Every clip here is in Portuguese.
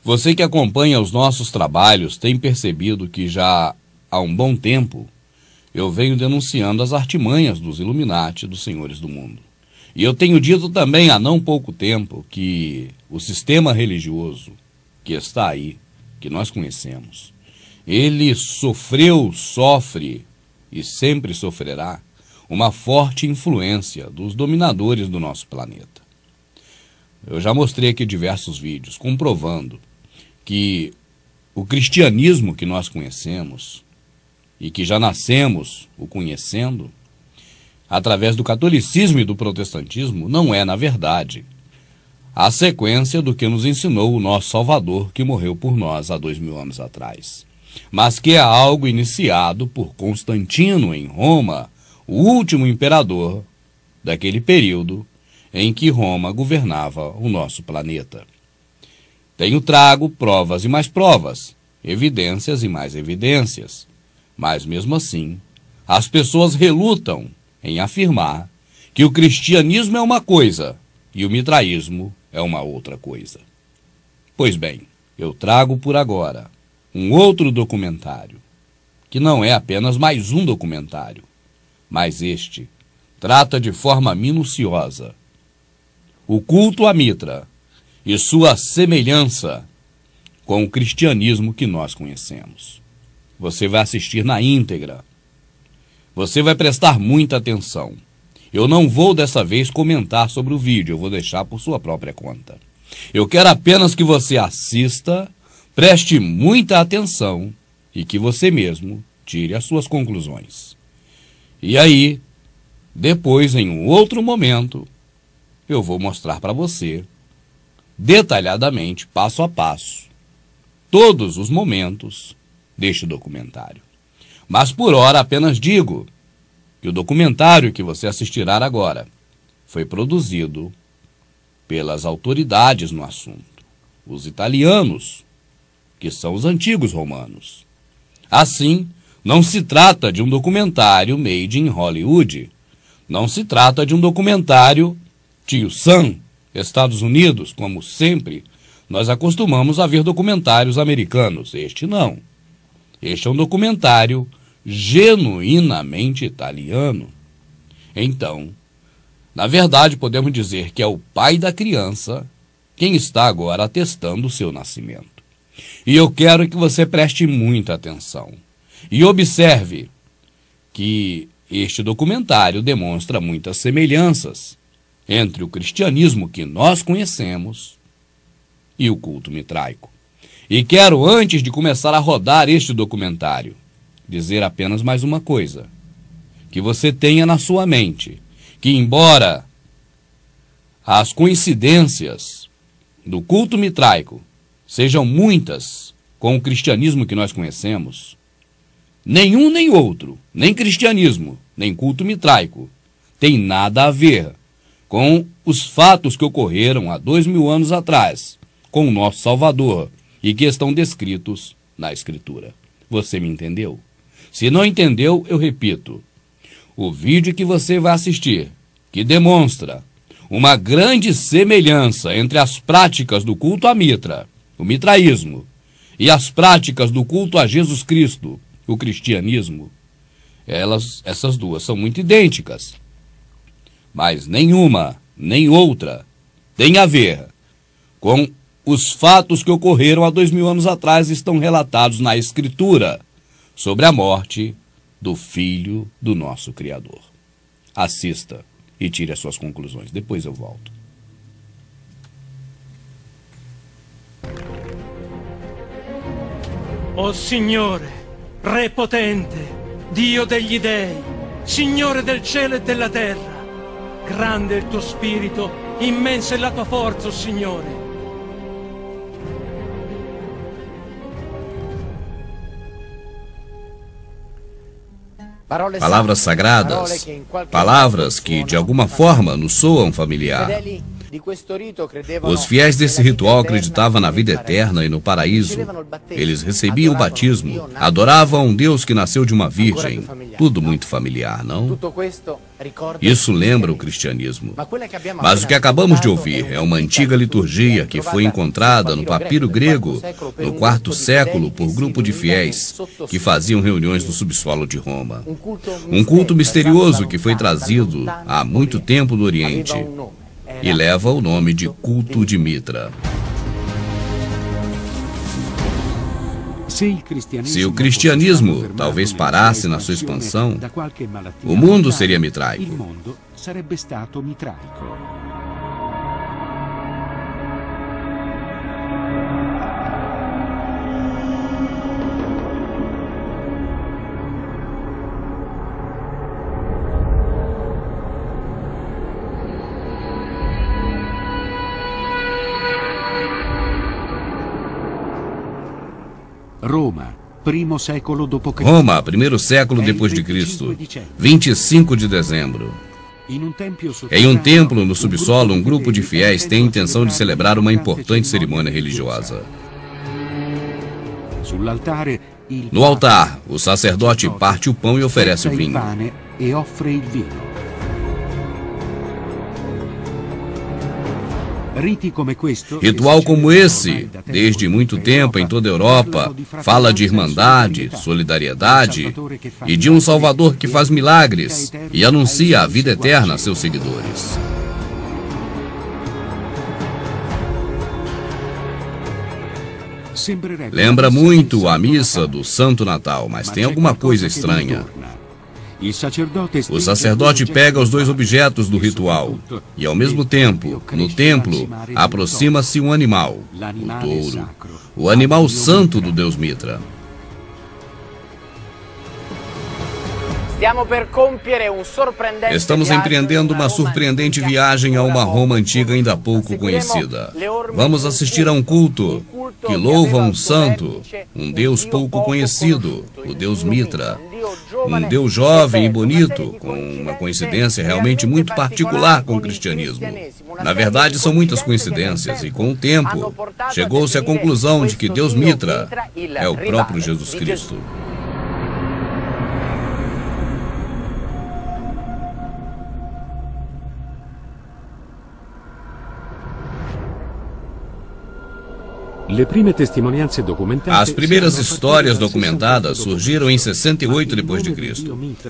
Você que acompanha os nossos trabalhos tem percebido que já há um bom tempo eu venho denunciando as artimanhas dos Illuminati, dos senhores do mundo. E eu tenho dito também há não pouco tempo que o sistema religioso que está aí, que nós conhecemos, ele sofreu, sofre e sempre sofrerá uma forte influência dos dominadores do nosso planeta. Eu já mostrei aqui diversos vídeos comprovando que o cristianismo que nós conhecemos e que já nascemos o conhecendo, através do catolicismo e do protestantismo, não é, na verdade, a sequência do que nos ensinou o nosso Salvador, que morreu por nós há 2000 anos atrás, mas que é algo iniciado por Constantino em Roma, o último imperador daquele período em que Roma governava o nosso planeta. Tenho trago provas e mais provas, evidências e mais evidências, mas mesmo assim, as pessoas relutam em afirmar que o cristianismo é uma coisa e o mitraísmo é uma outra coisa. Pois bem, eu trago por agora um outro documentário, que não é apenas mais um documentário, mas este trata de forma minuciosa o culto a Mitra e sua semelhança com o cristianismo que nós conhecemos. Você vai assistir na íntegra. Você vai prestar muita atenção. Eu não vou dessa vez comentar sobre o vídeo, eu vou deixar por sua própria conta. Eu quero apenas que você assista, preste muita atenção e que você mesmo tire as suas conclusões. E aí, depois, em um outro momento, eu vou mostrar para você, detalhadamente, passo a passo, todos os momentos deste documentário. Mas por hora apenas digo que o documentário que você assistirá agora foi produzido pelas autoridades no assunto, os italianos, que são os antigos romanos. Assim, não se trata de um documentário made in Hollywood, não se trata de um documentário Tio Sam, Estados Unidos, como sempre nós acostumamos a ver documentários americanos. Este não. Este é um documentário genuinamente italiano. Então, na verdade, podemos dizer que é o pai da criança quem está agora atestando o seu nascimento. E eu quero que você preste muita atenção e observe que este documentário demonstra muitas semelhanças entre o cristianismo que nós conhecemos e o culto mitraico. E quero, antes de começar a rodar este documentário, dizer apenas mais uma coisa, que você tenha na sua mente, que embora as coincidências do culto mitraico sejam muitas com o cristianismo que nós conhecemos, nenhum nem outro, nem cristianismo, nem culto mitraico, tem nada a ver com os fatos que ocorreram há 2000 anos atrás, com o nosso Salvador, e que estão descritos na Escritura. Você me entendeu? Se não entendeu, eu repito. O vídeo que você vai assistir, que demonstra uma grande semelhança entre as práticas do culto a Mitra, o mitraísmo, e as práticas do culto a Jesus Cristo, o cristianismo, essas duas são muito idênticas. Mas nenhuma, nem outra, tem a ver com os fatos que ocorreram há 2000 anos atrás, estão relatados na Escritura sobre a morte do Filho do nosso Criador. Assista e tire as suas conclusões. Depois eu volto. O Signore, Re potente, Dio degli dei, Signore del cielo e della terra, grande è il tuo spirito, immensa è la tua forza, o Signore. Palavras sagradas, palavras que de alguma forma nos soam familiar. Os fiéis desse ritual acreditavam na vida eterna e no paraíso. Eles recebiam o batismo, adoravam a um Deus que nasceu de uma virgem. Tudo muito familiar, não? Isso lembra o cristianismo. Mas o que acabamos de ouvir é uma antiga liturgia que foi encontrada no papiro grego no IV século por grupo de fiéis que faziam reuniões no subsolo de Roma. Um culto misterioso que foi trazido há muito tempo do Oriente e leva o nome de culto de Mitra. Se o cristianismo talvez parasse na sua expansão, o mundo seria mitraico. Roma, primeiro século depois de Cristo, 25 de dezembro. Em um templo no subsolo, um grupo de fiéis tem a intenção de celebrar uma importante cerimônia religiosa. No altar, o sacerdote parte o pão e oferece o vinho. Ritual como esse, desde muito tempo em toda a Europa, fala de irmandade, solidariedade e de um Salvador que faz milagres e anuncia a vida eterna a seus seguidores. Lembra muito a missa do Santo Natal, mas tem alguma coisa estranha. O sacerdote pega os dois objetos do ritual e, ao mesmo tempo, no templo, aproxima-se um animal, o touro, o animal santo do deus Mitra. Estamos empreendendo uma surpreendente viagem a uma Roma antiga ainda pouco conhecida. Vamos assistir a um culto que louva um santo, um deus pouco conhecido, o deus Mitra. Um deus jovem e bonito, com uma coincidência realmente muito particular com o cristianismo. Na verdade, são muitas coincidências e, com o tempo, chegou-se à conclusão de que Deus Mitra é o próprio Jesus Cristo. As primeiras histórias documentadas surgiram em 68 d.C.,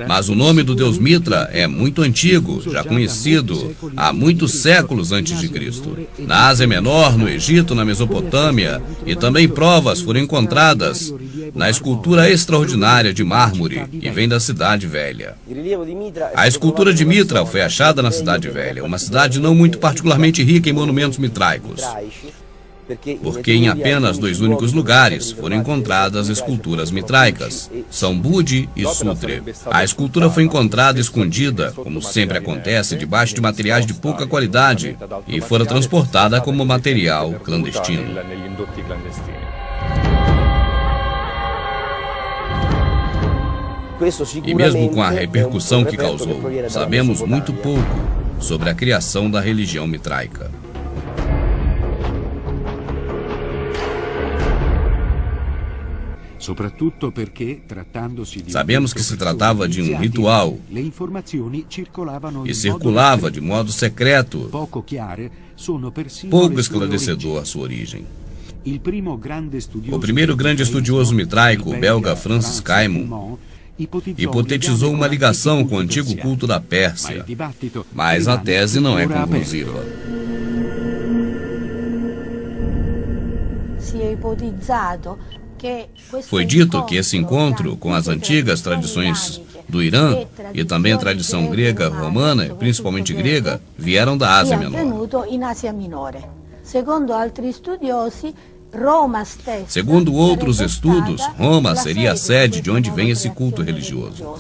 mas o nome do deus Mitra é muito antigo, já conhecido há muitos séculos antes de Cristo. Na Ásia Menor, no Egito, na Mesopotâmia, e também provas foram encontradas na escultura extraordinária de mármore que vem da Cidade Velha. A escultura de Mitra foi achada na Cidade Velha, uma cidade não muito particularmente rica em monumentos mitraicos, porque em apenas 2 únicos lugares foram encontradas esculturas mitraicas, São Budi e Sutre. A escultura foi encontrada escondida, como sempre acontece, debaixo de materiais de pouca qualidade e fora transportada como material clandestino. E mesmo com a repercussão que causou, sabemos muito pouco sobre a criação da religião mitraica. Sabemos que se tratava de um ritual e circulava de modo secreto, pouco esclarecedor a sua origem. O primeiro grande estudioso mitraico, o belga Francis Caimon, hipotetizou uma ligação com o antigo culto da Pérsia, mas a tese não é conclusiva. Foi dito que esse encontro com as antigas tradições do Irã e também a tradição grega romana, principalmente grega, vieram da Ásia Menor. Segundo outros estudos, Roma seria a sede de onde vem esse culto religioso.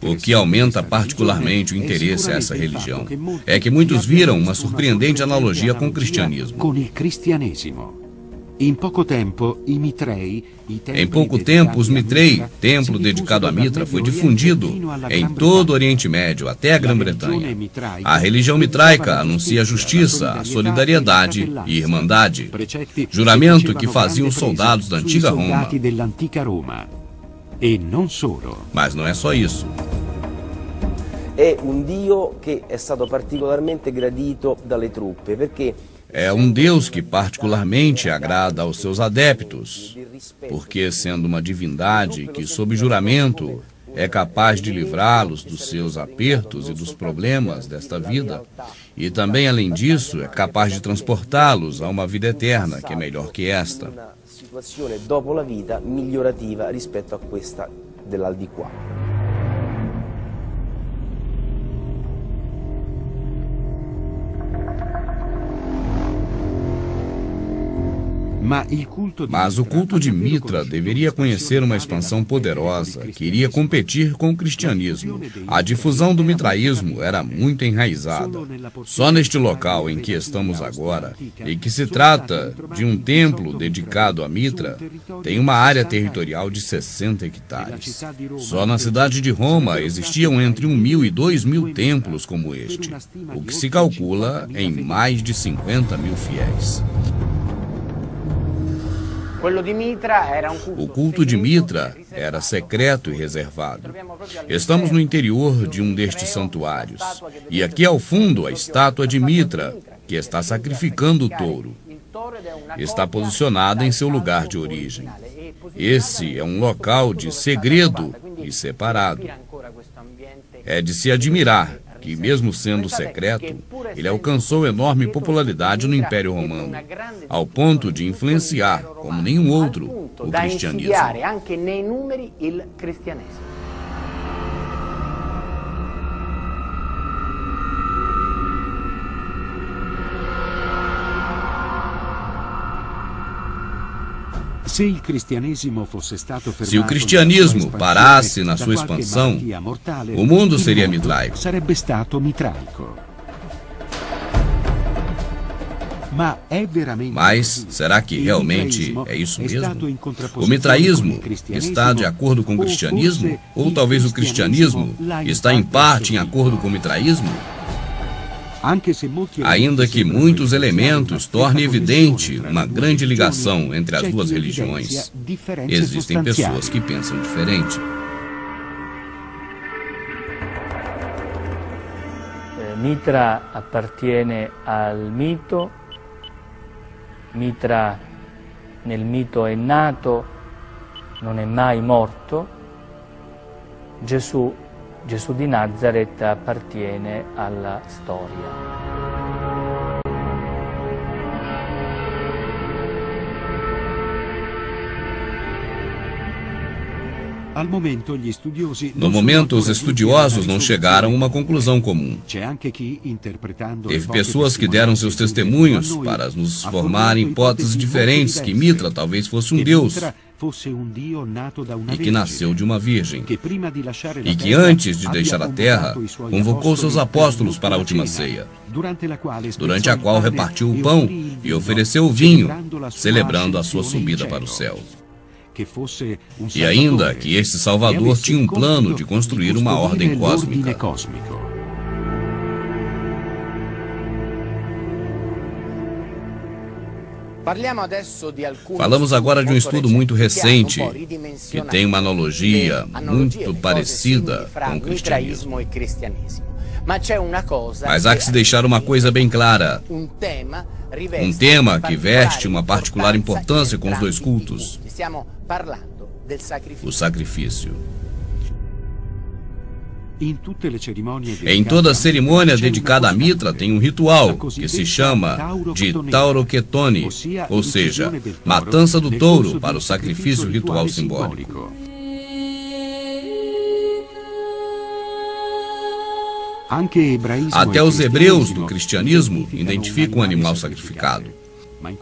O que aumenta particularmente o interesse a essa religião é que muitos viram uma surpreendente analogia com o cristianismo. Em pouco tempo, os Mitrei, templo dedicado a Mitra, foi difundido em todo o Oriente Médio, até a Grã-Bretanha. A religião mitraica anuncia a justiça, a solidariedade e irmandade, juramento que faziam os soldados da antiga Roma. Mas não é só isso. É um Dio que é stato particolarmente gradito dalle truppe, perché é um Deus que particularmente agrada aos seus adeptos, porque, sendo uma divindade que, sob juramento, é capaz de livrá-los dos seus apertos e dos problemas desta vida, e também, além disso, é capaz de transportá-los a uma vida eterna, que é melhor que esta. Uma situação dopo la vita migliorativa rispetto a questa dell'aldilà. Mas o culto de Mitra deveria conhecer uma expansão poderosa que iria competir com o cristianismo. A difusão do mitraísmo era muito enraizada. Só neste local em que estamos agora, e que se trata de um templo dedicado a Mitra, tem uma área territorial de 60 hectares. Só na cidade de Roma existiam entre 1.000 e 2.000 templos como este, o que se calcula em mais de 50.000 fiéis. O culto de Mitra era secreto e reservado. Estamos no interior de um destes santuários. E aqui ao fundo a estátua de Mitra, que está sacrificando o touro. Está posicionada em seu lugar de origem. Esse é um local de segredo e separado. É de se admirar que, mesmo sendo secreto, ele alcançou enorme popularidade no Império Romano, ao ponto de influenciar, como nenhum outro, o cristianismo. Se o cristianismo parasse na sua expansão, o mundo seria mitraico. Mas será que realmente é isso mesmo? O mitraísmo está de acordo com o cristianismo? Ou talvez o cristianismo está em parte em acordo com o mitraísmo? Ainda que muitos elementos tornem evidente uma grande ligação entre as duas religiões, existem pessoas que pensam diferente. Mitra appartiene al mito, Mitra nel mito è nato, non è mai morto, Gesù di Nazareth appartiene alla storia. No momento, os estudiosos não chegaram a uma conclusão comum. Teve pessoas que deram seus testemunhos para nos formar hipóteses diferentes que Mitra talvez fosse um deus e que nasceu de uma virgem, e que antes de deixar a terra, convocou seus apóstolos para a última ceia, durante a qual repartiu o pão e ofereceu o vinho, celebrando a sua subida para o céu. E ainda que este Salvador tinha um plano de construir uma ordem cósmica. Falamos agora de um estudo muito recente, que tem uma analogia muito parecida com o cristianismo. Mas há que se deixar uma coisa bem clara. Um tema que veste uma particular importância com os dois cultos: o sacrifício. Em toda cerimônia dedicada a Mitra tem um ritual que se chama de Tauroketone, ou seja, matança do touro para o sacrifício ritual simbólico. Até os hebreus do cristianismo identificam o animal sacrificado,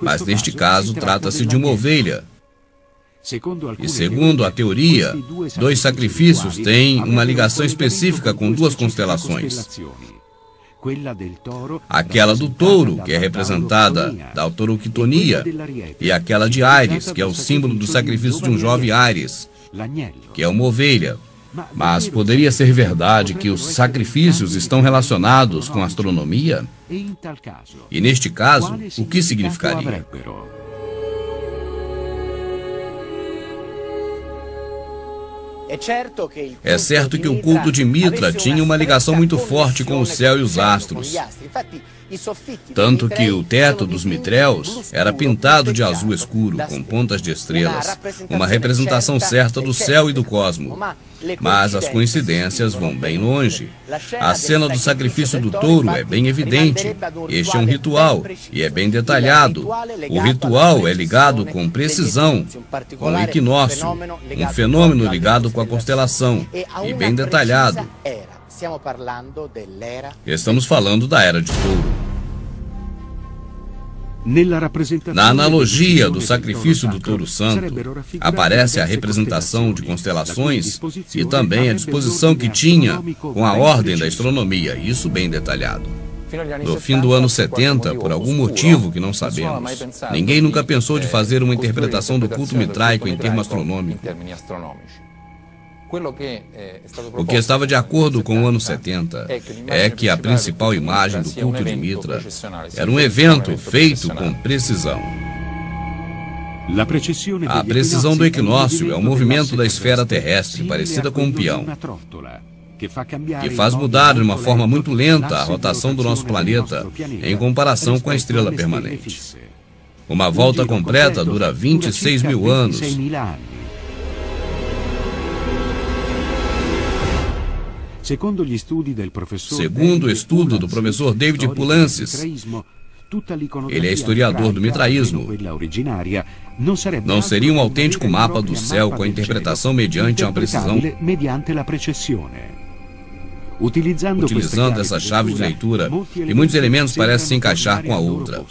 mas neste caso trata-se de uma ovelha. E segundo a teoria, dois sacrifícios têm uma ligação específica com duas constelações. Aquela do touro, que é representada da autoroctonia, e aquela de Ares, que é o símbolo do sacrifício de um jovem Ares, que é uma ovelha. Mas poderia ser verdade que os sacrifícios estão relacionados com a astronomia? E neste caso, o que significaria? É certo que o culto de Mitra tinha uma ligação muito forte com o céu e os astros. Tanto que o teto dos mitréus era pintado de azul escuro, com pontas de estrelas, uma representação certa do céu e do cosmo. Mas as coincidências vão bem longe. A cena do sacrifício do touro é bem evidente. Este é um ritual, e é bem detalhado. O ritual é ligado com precisão, com o equinócio, um fenômeno ligado com a constelação, e bem detalhado. Estamos falando da Era de Touro. Na analogia do sacrifício do touro santo, aparece a representação de constelações e também a disposição que tinha com a ordem da astronomia, isso bem detalhado. No fim do ano 70, por algum motivo que não sabemos, ninguém nunca pensou de fazer uma interpretação do culto mitraico em termo astronômico. O que estava de acordo com o ano 70 é que a principal imagem do culto de Mitra era um evento feito com precisão. A precisão do equinócio é o movimento da esfera terrestre, parecida com um peão, que faz mudar de uma forma muito lenta a rotação do nosso planeta em comparação com a estrela permanente. Uma volta completa dura 26 mil anos. Segundo o estudo do professor David Poulantzas, ele é historiador do mitraísmo, não seria um autêntico mapa do céu com a interpretação mediante uma precisão? Utilizando essa chave de leitura, e muitos elementos parecem se encaixar com a outra.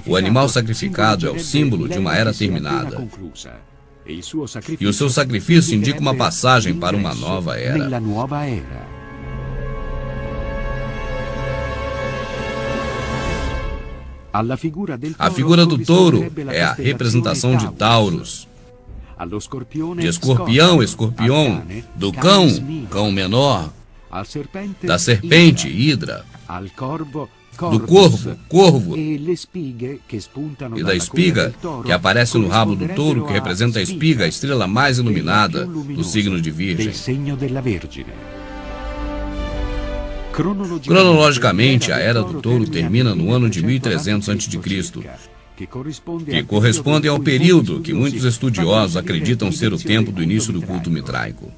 O animal sacrificado é o símbolo de uma era terminada. E o seu sacrifício indica uma passagem para uma nova era. A figura do touro é a representação de Taurus, de escorpião, escorpião, do cão, cão menor, da serpente, hidra, do corvo, corvo, e da espiga, que aparece no rabo do touro, que representa a espiga, a estrela mais iluminada do signo de Virgem. Cronologicamente, a Era do Touro termina no ano de 1300 a.C., que corresponde ao período que muitos estudiosos acreditam ser o tempo do início do culto mitraico.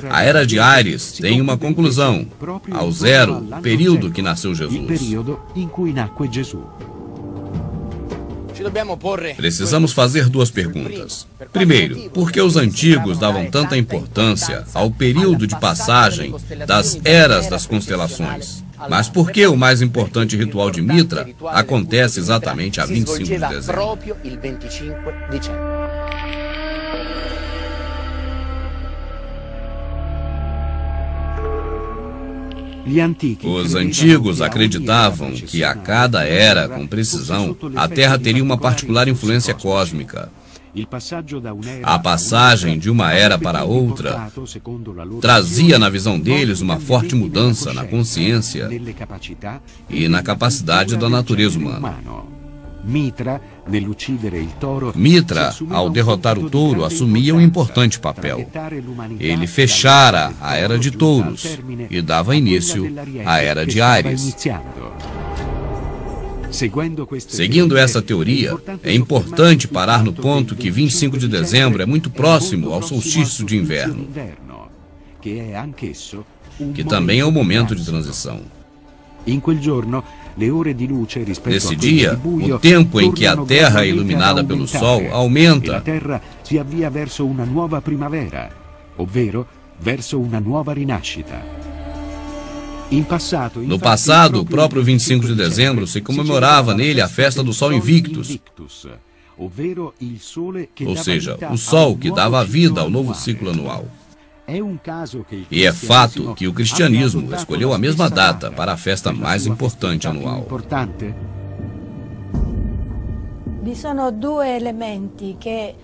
A Era de Ares tem uma conclusão, ao zero, período que nasceu Jesus. Precisamos fazer duas perguntas. Primeiro, por que os antigos davam tanta importância ao período de passagem das eras das constelações? Mas por que o mais importante ritual de Mitra acontece exatamente a 25 de dezembro? Os antigos acreditavam que a cada era, com precisão, a Terra teria uma particular influência cósmica. A passagem de uma era para outra trazia, na visão deles, uma forte mudança na consciência e na capacidade da natureza humana. Mitra, ao derrotar o touro, assumia um importante papel. Ele fechara a Era de Touros e dava início à Era de Ares. Seguindo essa teoria, é importante parar no ponto que 25 de dezembro é muito próximo ao solstício de inverno, que também é o momento de transição. Nesse dia, o tempo em que a Terra é iluminada pelo Sol aumenta. No passado, o próprio 25 de dezembro se comemorava nele a festa do Sol Invictus, ou seja, o Sol que dava a vida ao novo ciclo anual. E é fato que o cristianismo escolheu a mesma data para a festa mais importante anual. Vi sono due elementi che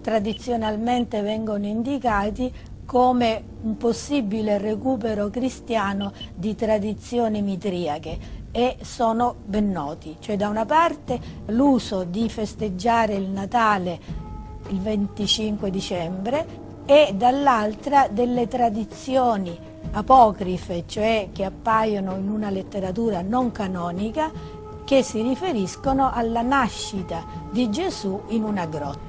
tradizionalmente vengono indicati come un possibile recupero cristiano di tradizioni mitriache e sono ben noti. Cioè, da una parte l'uso di festeggiare il Natale il 25 dicembre e dall'altra delle tradizioni apocrife, cioè che appaiono in una letteratura non canonica, che si riferiscono alla nascita di Gesù in una grotta.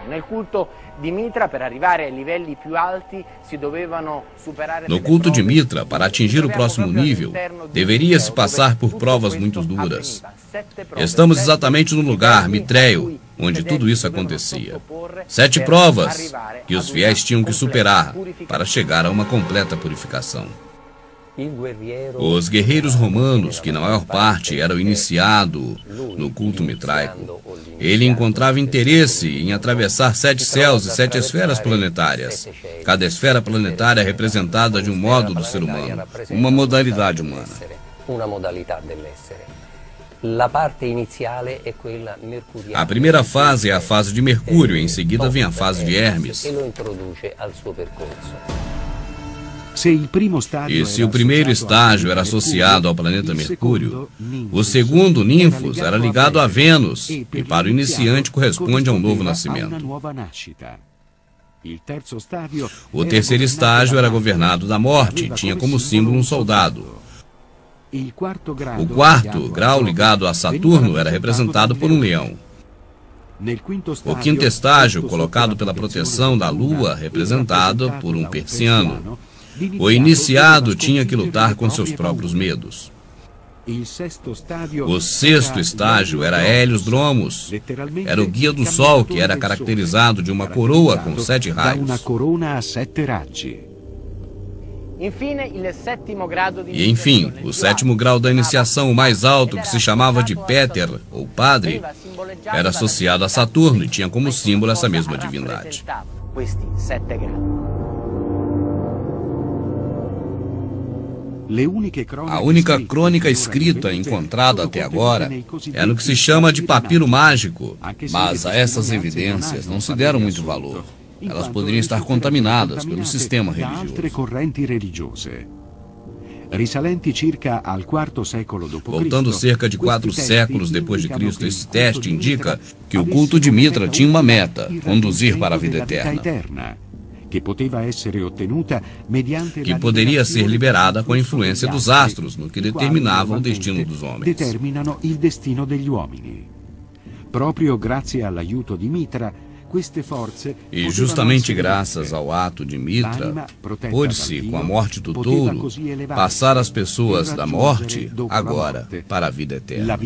Nel culto di Mitra, per arrivare ai livelli più alti, si dovevano superare. No culto de Mitra, para atingir o próximo nível, deveria-se passar por provas muito duras. Estamos exatamente no lugar mitréio onde tudo isso acontecia. 7 provas que os fiéis tinham que superar para chegar a uma completa purificação. Os guerreiros romanos, que na maior parte eram iniciados no culto mitraico, ele encontrava interesse em atravessar 7 céus e 7 esferas planetárias. Cada esfera planetária é representada de um modo do ser humano, uma modalidade humana. A primeira fase é a fase de Mercúrio, em seguida vem a fase de Hermes. E se o primeiro estágio era associado ao planeta Mercúrio, o segundo, Ninfos, era ligado a Vênus, e para o iniciante corresponde a um novo nascimento. O terceiro estágio era governado da morte, tinha como símbolo um soldado. O quarto grau, ligado a Saturno, era representado por um leão. O quinto estágio, colocado pela proteção da Lua, representado por um persiano. O iniciado tinha que lutar com seus próprios medos. O sexto estágio era Hélios Dromos. Era o guia do Sol, que era caracterizado de uma coroa com 7 raios. E enfim, o sétimo grau da iniciação, o mais alto, que se chamava de Péter, ou Padre, era associado a Saturno e tinha como símbolo essa mesma divindade. A única crônica escrita encontrada até agora é no que se chama de papiro mágico, mas a essas evidências não se deram muito valor. Elas poderiam estar contaminadas pelo sistema religioso. Voltando cerca de 4 séculos depois de Cristo, esse teste indica que o culto de Mitra tinha uma meta: conduzir para a vida eterna, que poderia ser liberada com a influência dos astros, no que determinava o destino dos homens. E justamente graças ao ato de Mitra, pôde-se, com a morte do touro, passar as pessoas da morte, agora, para a vida eterna.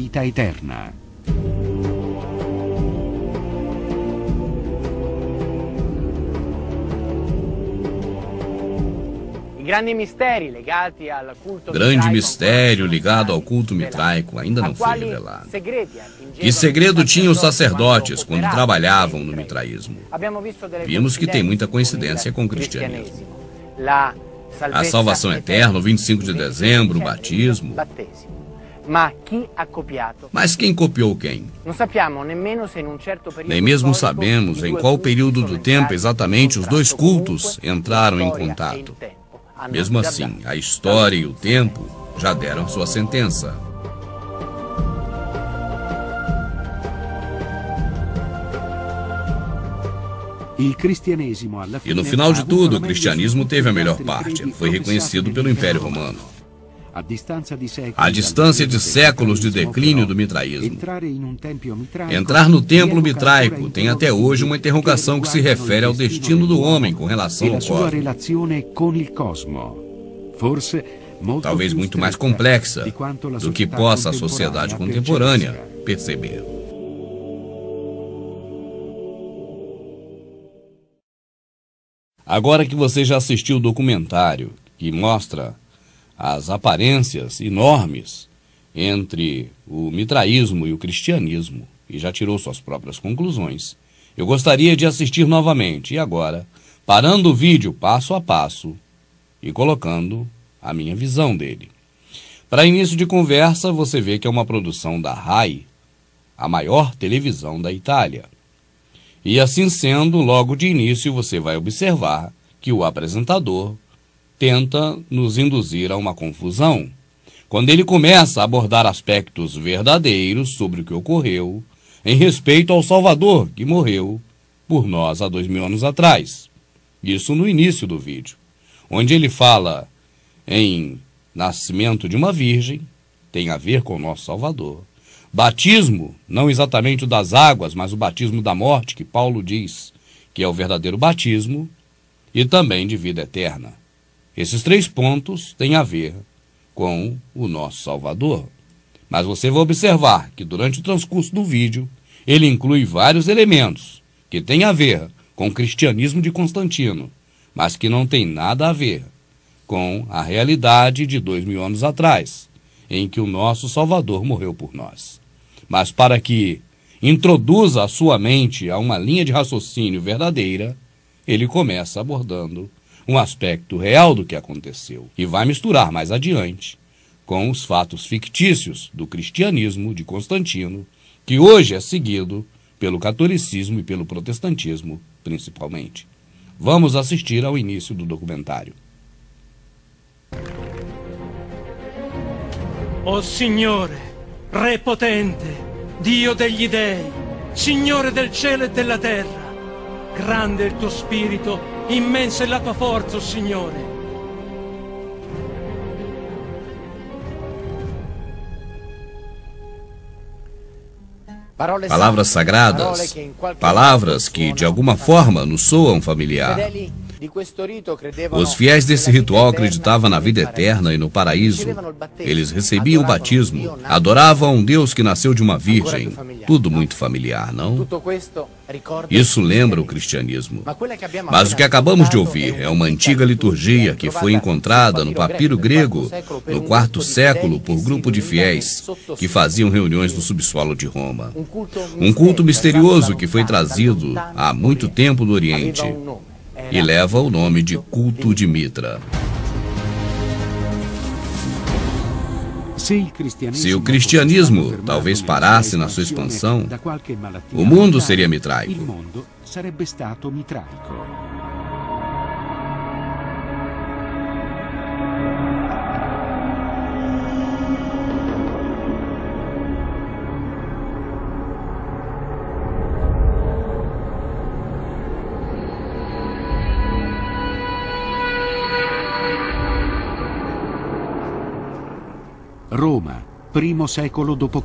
Grande mistério ligado ao culto mitraico ainda não foi revelado. Que segredo tinham os sacerdotes quando trabalhavam no mitraísmo? Vimos que tem muita coincidência com o cristianismo. A salvação eterna, o 25 de dezembro, o batismo. Mas quem copiou quem? Nem mesmo sabemos em qual período do tempo exatamente os dois cultos entraram em contato. Mesmo assim, a história e o tempo já deram sua sentença. E no final de tudo, o cristianismo teve a melhor parte. Foi reconhecido pelo Império Romano. A distância de séculos de declínio do mitraísmo. Entrar no templo mitraico tem até hoje uma interrogação que se refere ao destino do homem com relação ao cosmos. Talvez muito mais complexa do que possa a sociedade contemporânea perceber. Agora que você já assistiu o documentário que mostra as aparências enormes entre o mitraísmo e o cristianismo, e já tirou suas próprias conclusões, eu gostaria de assistir novamente, e agora, parando o vídeo passo a passo e colocando a minha visão dele. Para início de conversa, você vê que é uma produção da RAI, a maior televisão da Itália. E assim sendo, logo de início você vai observar que o apresentador tenta nos induzir a uma confusão, quando ele começa a abordar aspectos verdadeiros sobre o que ocorreu em respeito ao Salvador, que morreu por nós há 2000 anos atrás. Isso no início do vídeo, onde ele fala em nascimento de uma virgem, tem a ver com o nosso Salvador. Batismo, não exatamente o das águas, mas o batismo da morte, que Paulo diz que é o verdadeiro batismo, e também de vida eterna. Esses 3 pontos têm a ver com o nosso Salvador. Mas você vai observar que durante o transcurso do vídeo, ele inclui vários elementos que têm a ver com o cristianismo de Constantino, mas que não tem nada a ver com a realidade de 2000 anos atrás, em que o nosso Salvador morreu por nós. Mas para que introduza a sua mente a uma linha de raciocínio verdadeira, ele começa abordando um aspecto real do que aconteceu e vai misturar mais adiante com os fatos fictícios do cristianismo de Constantino, que hoje é seguido pelo catolicismo e pelo protestantismo, principalmente. Vamos assistir ao início do documentário. O Signore, Re potente, Dio degli dei, Signore del cielo e della terra, grande è il tuo spirito, immensa è la tua forza, o Signore. Palavras sagradas, palavras que de alguma forma nos soam familiar. Os fiéis desse ritual acreditavam na vida eterna e no paraíso. Eles recebiam o batismo, adoravam um Deus que nasceu de uma virgem. Tudo muito familiar, não? Isso lembra o cristianismo. Mas o que acabamos de ouvir é uma antiga liturgia que foi encontrada no papiro grego no IV século por grupo de fiéis que faziam reuniões no subsolo de Roma. Um culto misterioso que foi trazido há muito tempo do Oriente e leva o nome de culto de Mitra. Se o cristianismo talvez parasse na sua expansão, o mundo seria mitraico.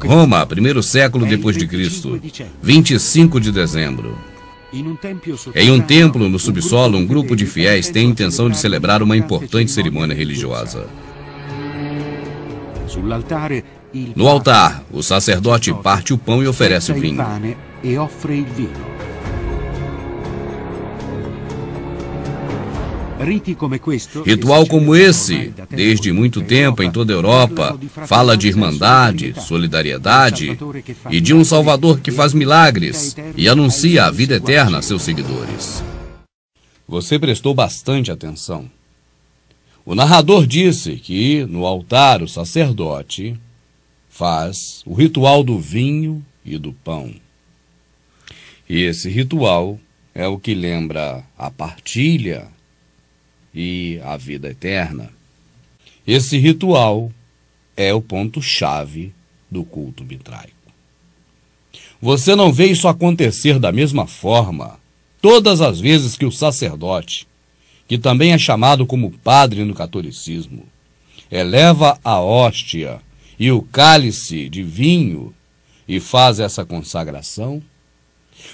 Roma, primeiro século depois de Cristo, 25 de dezembro. Em um templo no subsolo, um grupo de fiéis tem a intenção de celebrar uma importante cerimônia religiosa. No altar, o sacerdote parte o pão e oferece o vinho. Ritual como esse, desde muito tempo em toda a Europa, fala de irmandade, solidariedade e de um Salvador que faz milagres e anuncia a vida eterna a seus seguidores. Você prestou bastante atenção. O narrador disse que no altar o sacerdote faz o ritual do vinho e do pão. E esse ritual é o que lembra a partilha e a vida eterna. Esse ritual é o ponto-chave do culto mitraico. Você não vê isso acontecer da mesma forma todas as vezes que o sacerdote, que também é chamado como padre no catolicismo, eleva a hóstia e o cálice de vinho e faz essa consagração?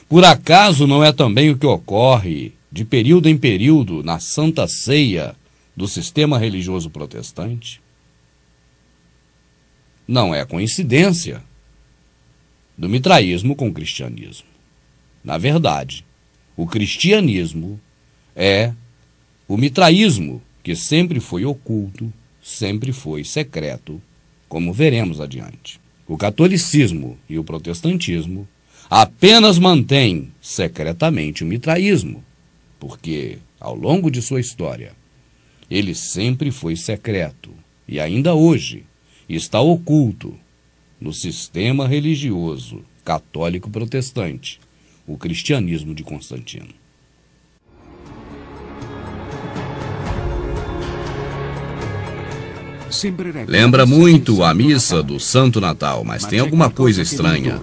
Por acaso não é também o que ocorre de período em período na Santa Ceia do sistema religioso protestante? Não é coincidência do mitraísmo com o cristianismo. Na verdade, o cristianismo é o mitraísmo, que sempre foi oculto, sempre foi secreto, como veremos adiante. O catolicismo e o protestantismo apenas mantém secretamente o mitraísmo, porque, ao longo de sua história, ele sempre foi secreto e ainda hoje está oculto no sistema religioso católico protestante, o cristianismo de Constantino. Lembra muito a missa do Santo Natal, mas tem alguma coisa estranha.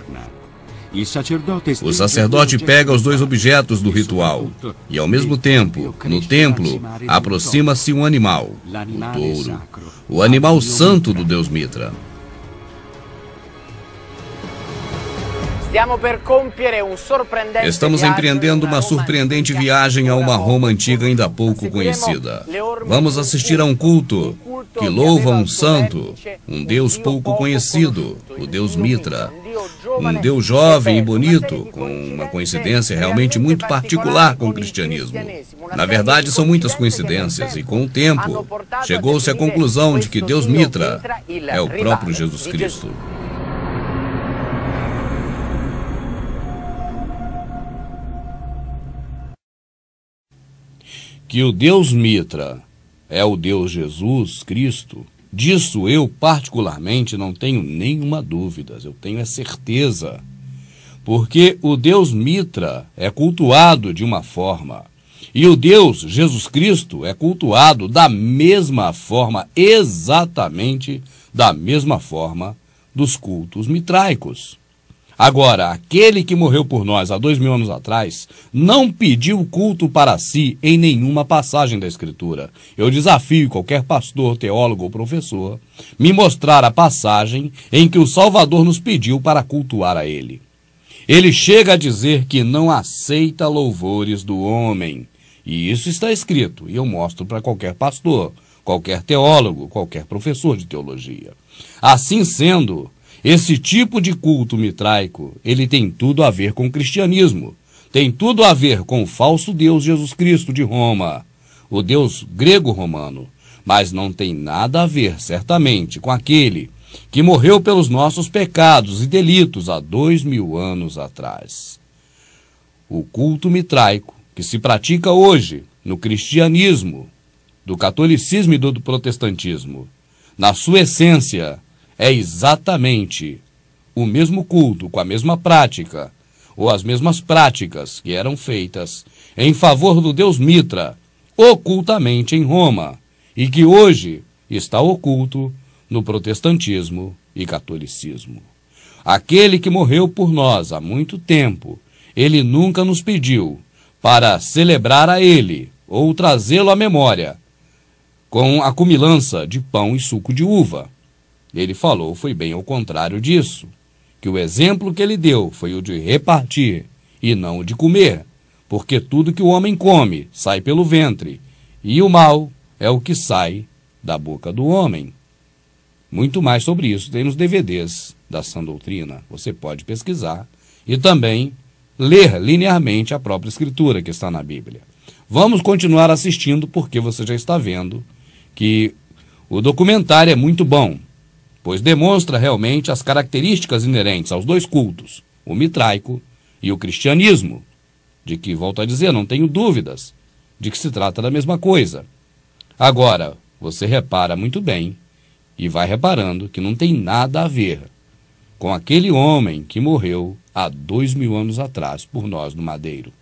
O sacerdote pega os dois objetos do ritual e, ao mesmo tempo, no templo, aproxima-se um animal, o touro, o animal santo do deus Mitra. Estamos empreendendo uma surpreendente viagem a uma Roma antiga ainda pouco conhecida. Vamos assistir a um culto que louva um santo, um deus pouco conhecido, o deus Mitra. Um deus jovem e bonito, com uma coincidência realmente muito particular com o cristianismo. Na verdade, são muitas coincidências, e com o tempo, chegou-se à conclusão de que Deus Mitra é o próprio Jesus Cristo. Que o Deus Mitra é o Deus Jesus Cristo, disso eu particularmente não tenho nenhuma dúvida, eu tenho a certeza. Porque o Deus Mitra é cultuado de uma forma, e o Deus Jesus Cristo é cultuado da mesma forma, exatamente da mesma forma dos cultos mitraicos. Agora, aquele que morreu por nós há 2000 anos atrás não pediu culto para si em nenhuma passagem da Escritura. Eu desafio qualquer pastor, teólogo ou professor me mostrar a passagem em que o Salvador nos pediu para cultuar a Ele. Ele chega a dizer que não aceita louvores do homem. E isso está escrito, e eu mostro para qualquer pastor, qualquer teólogo, qualquer professor de teologia. Assim sendo, esse tipo de culto mitraico, ele tem tudo a ver com o cristianismo, tem tudo a ver com o falso Deus Jesus Cristo de Roma, o Deus grego-romano, mas não tem nada a ver, certamente, com aquele que morreu pelos nossos pecados e delitos há 2000 anos atrás. O culto mitraico, que se pratica hoje no cristianismo, do catolicismo e do protestantismo, na sua essência, é exatamente o mesmo culto, com a mesma prática, ou as mesmas práticas que eram feitas em favor do Deus Mitra, ocultamente em Roma, e que hoje está oculto no protestantismo e catolicismo. Aquele que morreu por nós há muito tempo, ele nunca nos pediu para celebrar a ele, ou trazê-lo à memória, com a comilança de pão e suco de uva. Ele falou, foi bem ao contrário disso, que o exemplo que ele deu foi o de repartir e não o de comer, porque tudo que o homem come sai pelo ventre, e o mal é o que sai da boca do homem. Muito mais sobre isso tem nos DVDs da Sã Doutrina, você pode pesquisar e também ler linearmente a própria Escritura que está na Bíblia. Vamos continuar assistindo porque você já está vendo que o documentário é muito bom, pois demonstra realmente as características inerentes aos dois cultos, o mitraico e o cristianismo, de que, volto a dizer, não tenho dúvidas de que se trata da mesma coisa. Agora, você repara muito bem, e vai reparando que não tem nada a ver com aquele homem que morreu há 2000 anos atrás por nós no madeiro.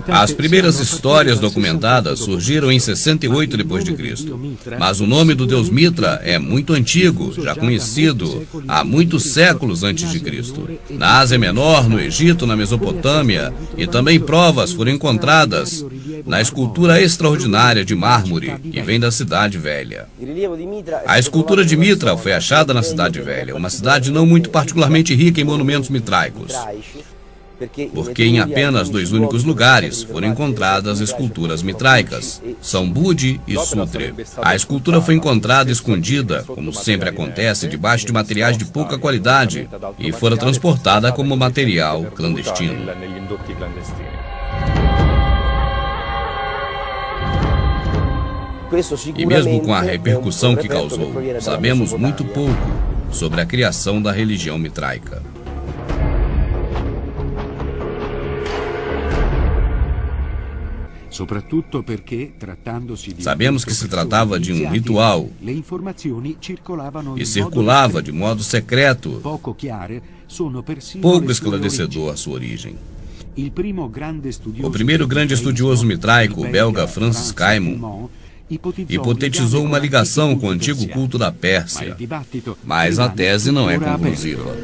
As primeiras histórias documentadas surgiram em 68 d.C., mas o nome do deus Mitra é muito antigo, já conhecido há muitos séculos antes de Cristo. Na Ásia Menor, no Egito, na Mesopotâmia, e também provas foram encontradas na escultura extraordinária de mármore que vem da Cidade Velha. A escultura de Mitra foi achada na Cidade Velha, uma cidade não muito particularmente rica em monumentos mitraicos, porque em apenas 2 únicos lugares foram encontradas esculturas mitraicas, São Budi e Sutre. A escultura foi encontrada escondida, como sempre acontece, debaixo de materiais de pouca qualidade, e fora transportada como material clandestino. E mesmo com a repercussão que causou, sabemos muito pouco sobre a criação da religião mitraica. Sabemos que se tratava de um ritual e circulava de modo secreto, pouco esclarecedor a sua origem. O primeiro grande estudioso mitraico, o belga Francis Caimon, hipotetizou uma ligação com o antigo culto da Pérsia, mas a tese não é conclusiva.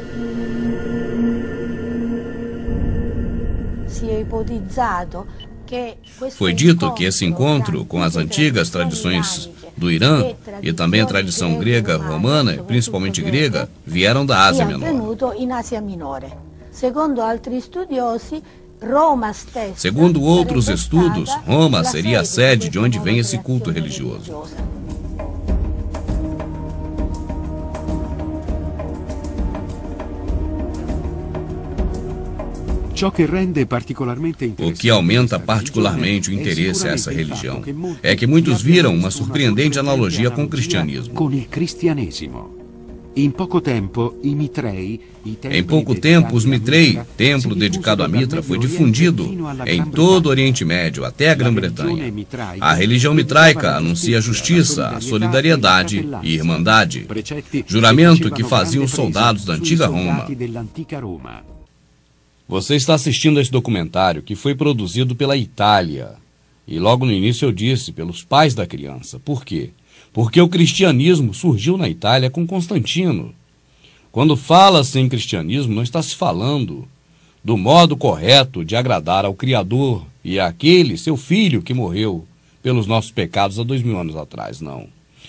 Foi dito que esse encontro com as antigas tradições do Irã e também a tradição grega, romana, principalmente grega, vieram da Ásia Menor. Segundo outros estudos, Roma seria a sede de onde vem esse culto religioso. O que aumenta particularmente o interesse a essa religião é que muitos viram uma surpreendente analogia com o cristianismo. Em pouco tempo, os Mitrei, templo dedicado a Mitra, foi difundido em todo o Oriente Médio, até a Grã-Bretanha. A religião mitraica anuncia a justiça, a solidariedade e irmandade, juramento que faziam os soldados da antiga Roma. Você está assistindo a esse documentário que foi produzido pela Itália. E logo no início eu disse, pelos pais da criança. Por quê? Porque o cristianismo surgiu na Itália com Constantino. Quando fala-se em cristianismo, não está se falando do modo correto de agradar ao Criador e àquele, seu filho, que morreu pelos nossos pecados há 2000 anos atrás, não.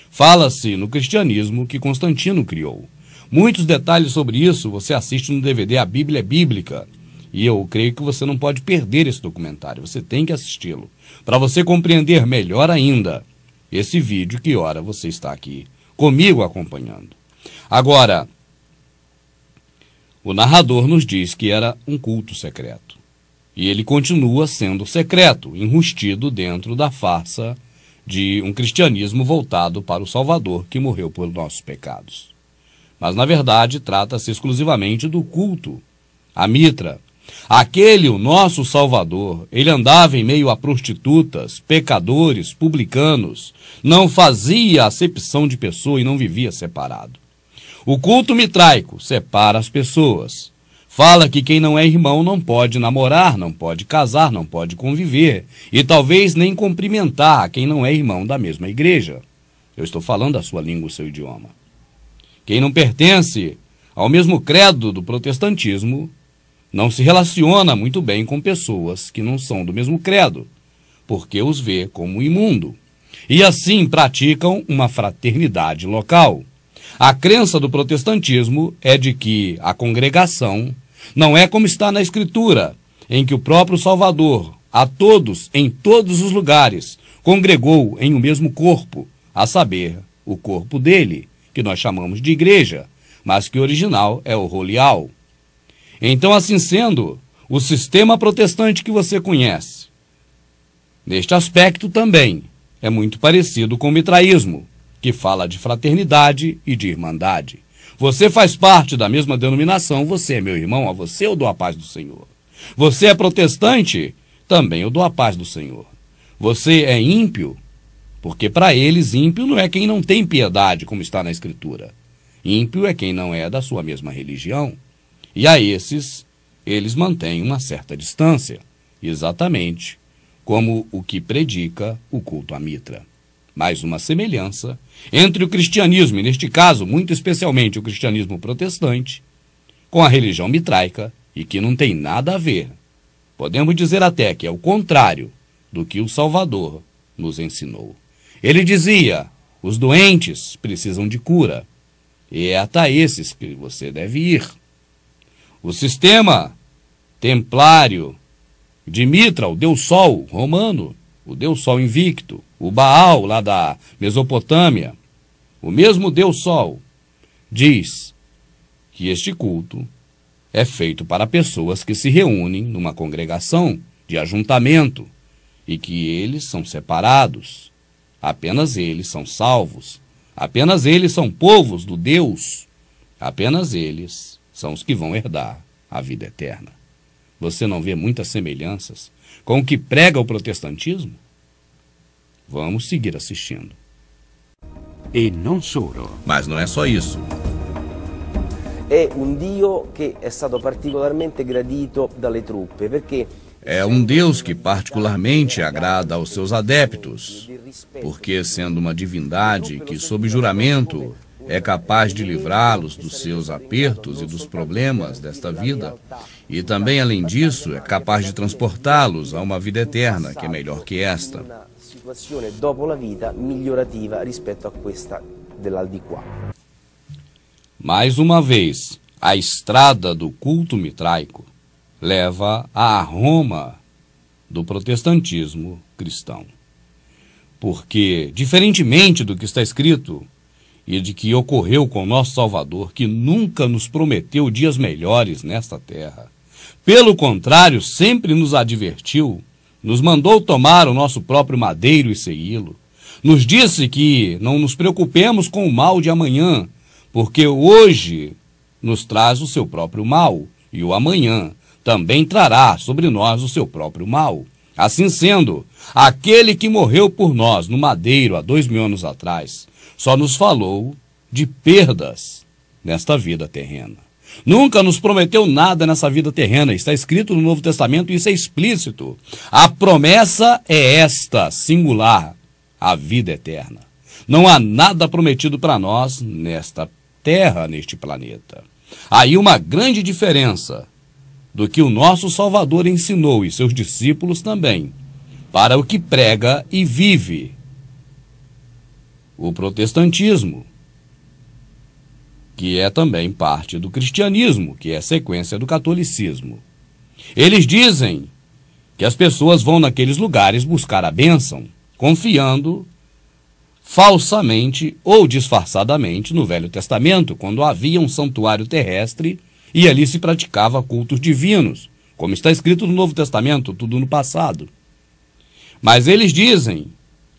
Fala-se no cristianismo que Constantino criou. Muitos detalhes sobre isso você assiste no DVD A Bíblia é Bíblica. E eu creio que você não pode perder esse documentário, você tem que assisti-lo, para você compreender melhor ainda esse vídeo que ora você está aqui comigo acompanhando. Agora, o narrador nos diz que era um culto secreto. E ele continua sendo secreto, enrustido dentro da farsa de um cristianismo voltado para o Salvador que morreu por nossos pecados. Mas, na verdade, trata-se exclusivamente do culto a Mitra. Aquele, o nosso Salvador, ele andava em meio a prostitutas, pecadores, publicanos, não fazia acepção de pessoa e não vivia separado. O culto mitraico separa as pessoas. Fala que quem não é irmão não pode namorar, não pode casar, não pode conviver e talvez nem cumprimentar quem não é irmão da mesma igreja. Eu estou falando a sua língua, o seu idioma. Quem não pertence ao mesmo credo do protestantismo não se relaciona muito bem com pessoas que não são do mesmo credo, porque os vê como imundo. E assim praticam uma fraternidade local. A crença do protestantismo é de que a congregação não é como está na Escritura, em que o próprio Salvador, a todos, em todos os lugares, congregou em um mesmo corpo, a saber, o corpo dele, que nós chamamos de igreja, mas que o original é o rolial. Então, assim sendo, o sistema protestante que você conhece, neste aspecto também, é muito parecido com o mitraísmo, que fala de fraternidade e de irmandade. Você faz parte da mesma denominação, você é meu irmão, a você eu dou a paz do Senhor. Você é protestante, também eu dou a paz do Senhor. Você é ímpio, porque para eles ímpio não é quem não tem piedade, como está na Escritura. Ímpio é quem não é da sua mesma religião. E a esses, eles mantêm uma certa distância, exatamente como o que predica o culto a Mitra. Mais uma semelhança entre o cristianismo, e neste caso, muito especialmente o cristianismo protestante, com a religião mitraica, e que não tem nada a ver. Podemos dizer até que é o contrário do que o Salvador nos ensinou. Ele dizia, os doentes precisam de cura, e é até esses que você deve ir. O sistema templário de Mitra, o Deus Sol romano, o Deus Sol invicto, o Baal lá da Mesopotâmia, o mesmo Deus Sol, diz que este culto é feito para pessoas que se reúnem numa congregação de ajuntamento e que eles são separados. Apenas eles são salvos. Apenas eles são povos do Deus. Apenas eles são os que vão herdar a vida eterna. Você não vê muitas semelhanças com o que prega o protestantismo? Vamos seguir assistindo. E non solo. Mas não é só isso. È un Dio che è stato particolarmente gradito dalle truppe, perché é um Deus que particularmente agrada aos seus adeptos, porque, sendo uma divindade que, sob juramento, é capaz de livrá-los dos seus apertos e dos problemas desta vida, e também, além disso, é capaz de transportá-los a uma vida eterna, que é melhor que esta. Uma situação dopo la vita migliorativa rispetto a questa dell'aldilà. Mais uma vez, a estrada do culto mitraico leva à Roma do protestantismo cristão. Porque, diferentemente do que está escrito e de que ocorreu com nosso Salvador, que nunca nos prometeu dias melhores nesta terra, pelo contrário, sempre nos advertiu, nos mandou tomar o nosso próprio madeiro e segui-lo, nos disse que não nos preocupemos com o mal de amanhã, porque hoje nos traz o seu próprio mal, e o amanhã também trará sobre nós o seu próprio mal. Assim sendo, aquele que morreu por nós no madeiro há 2000 anos atrás, só nos falou de perdas nesta vida terrena. Nunca nos prometeu nada nessa vida terrena. Está escrito no Novo Testamento e isso é explícito. A promessa é esta, singular, a vida eterna. Não há nada prometido para nós nesta terra, neste planeta. Aí uma grande diferença do que o nosso Salvador ensinou e seus discípulos também, para o que prega e vive o protestantismo, que é também parte do cristianismo, que é sequência do catolicismo. Eles dizem que as pessoas vão naqueles lugares buscar a bênção, confiando falsamente ou disfarçadamente no Velho Testamento, quando havia um santuário terrestre e ali se praticava cultos divinos, como está escrito no Novo Testamento, tudo no passado. Mas eles dizem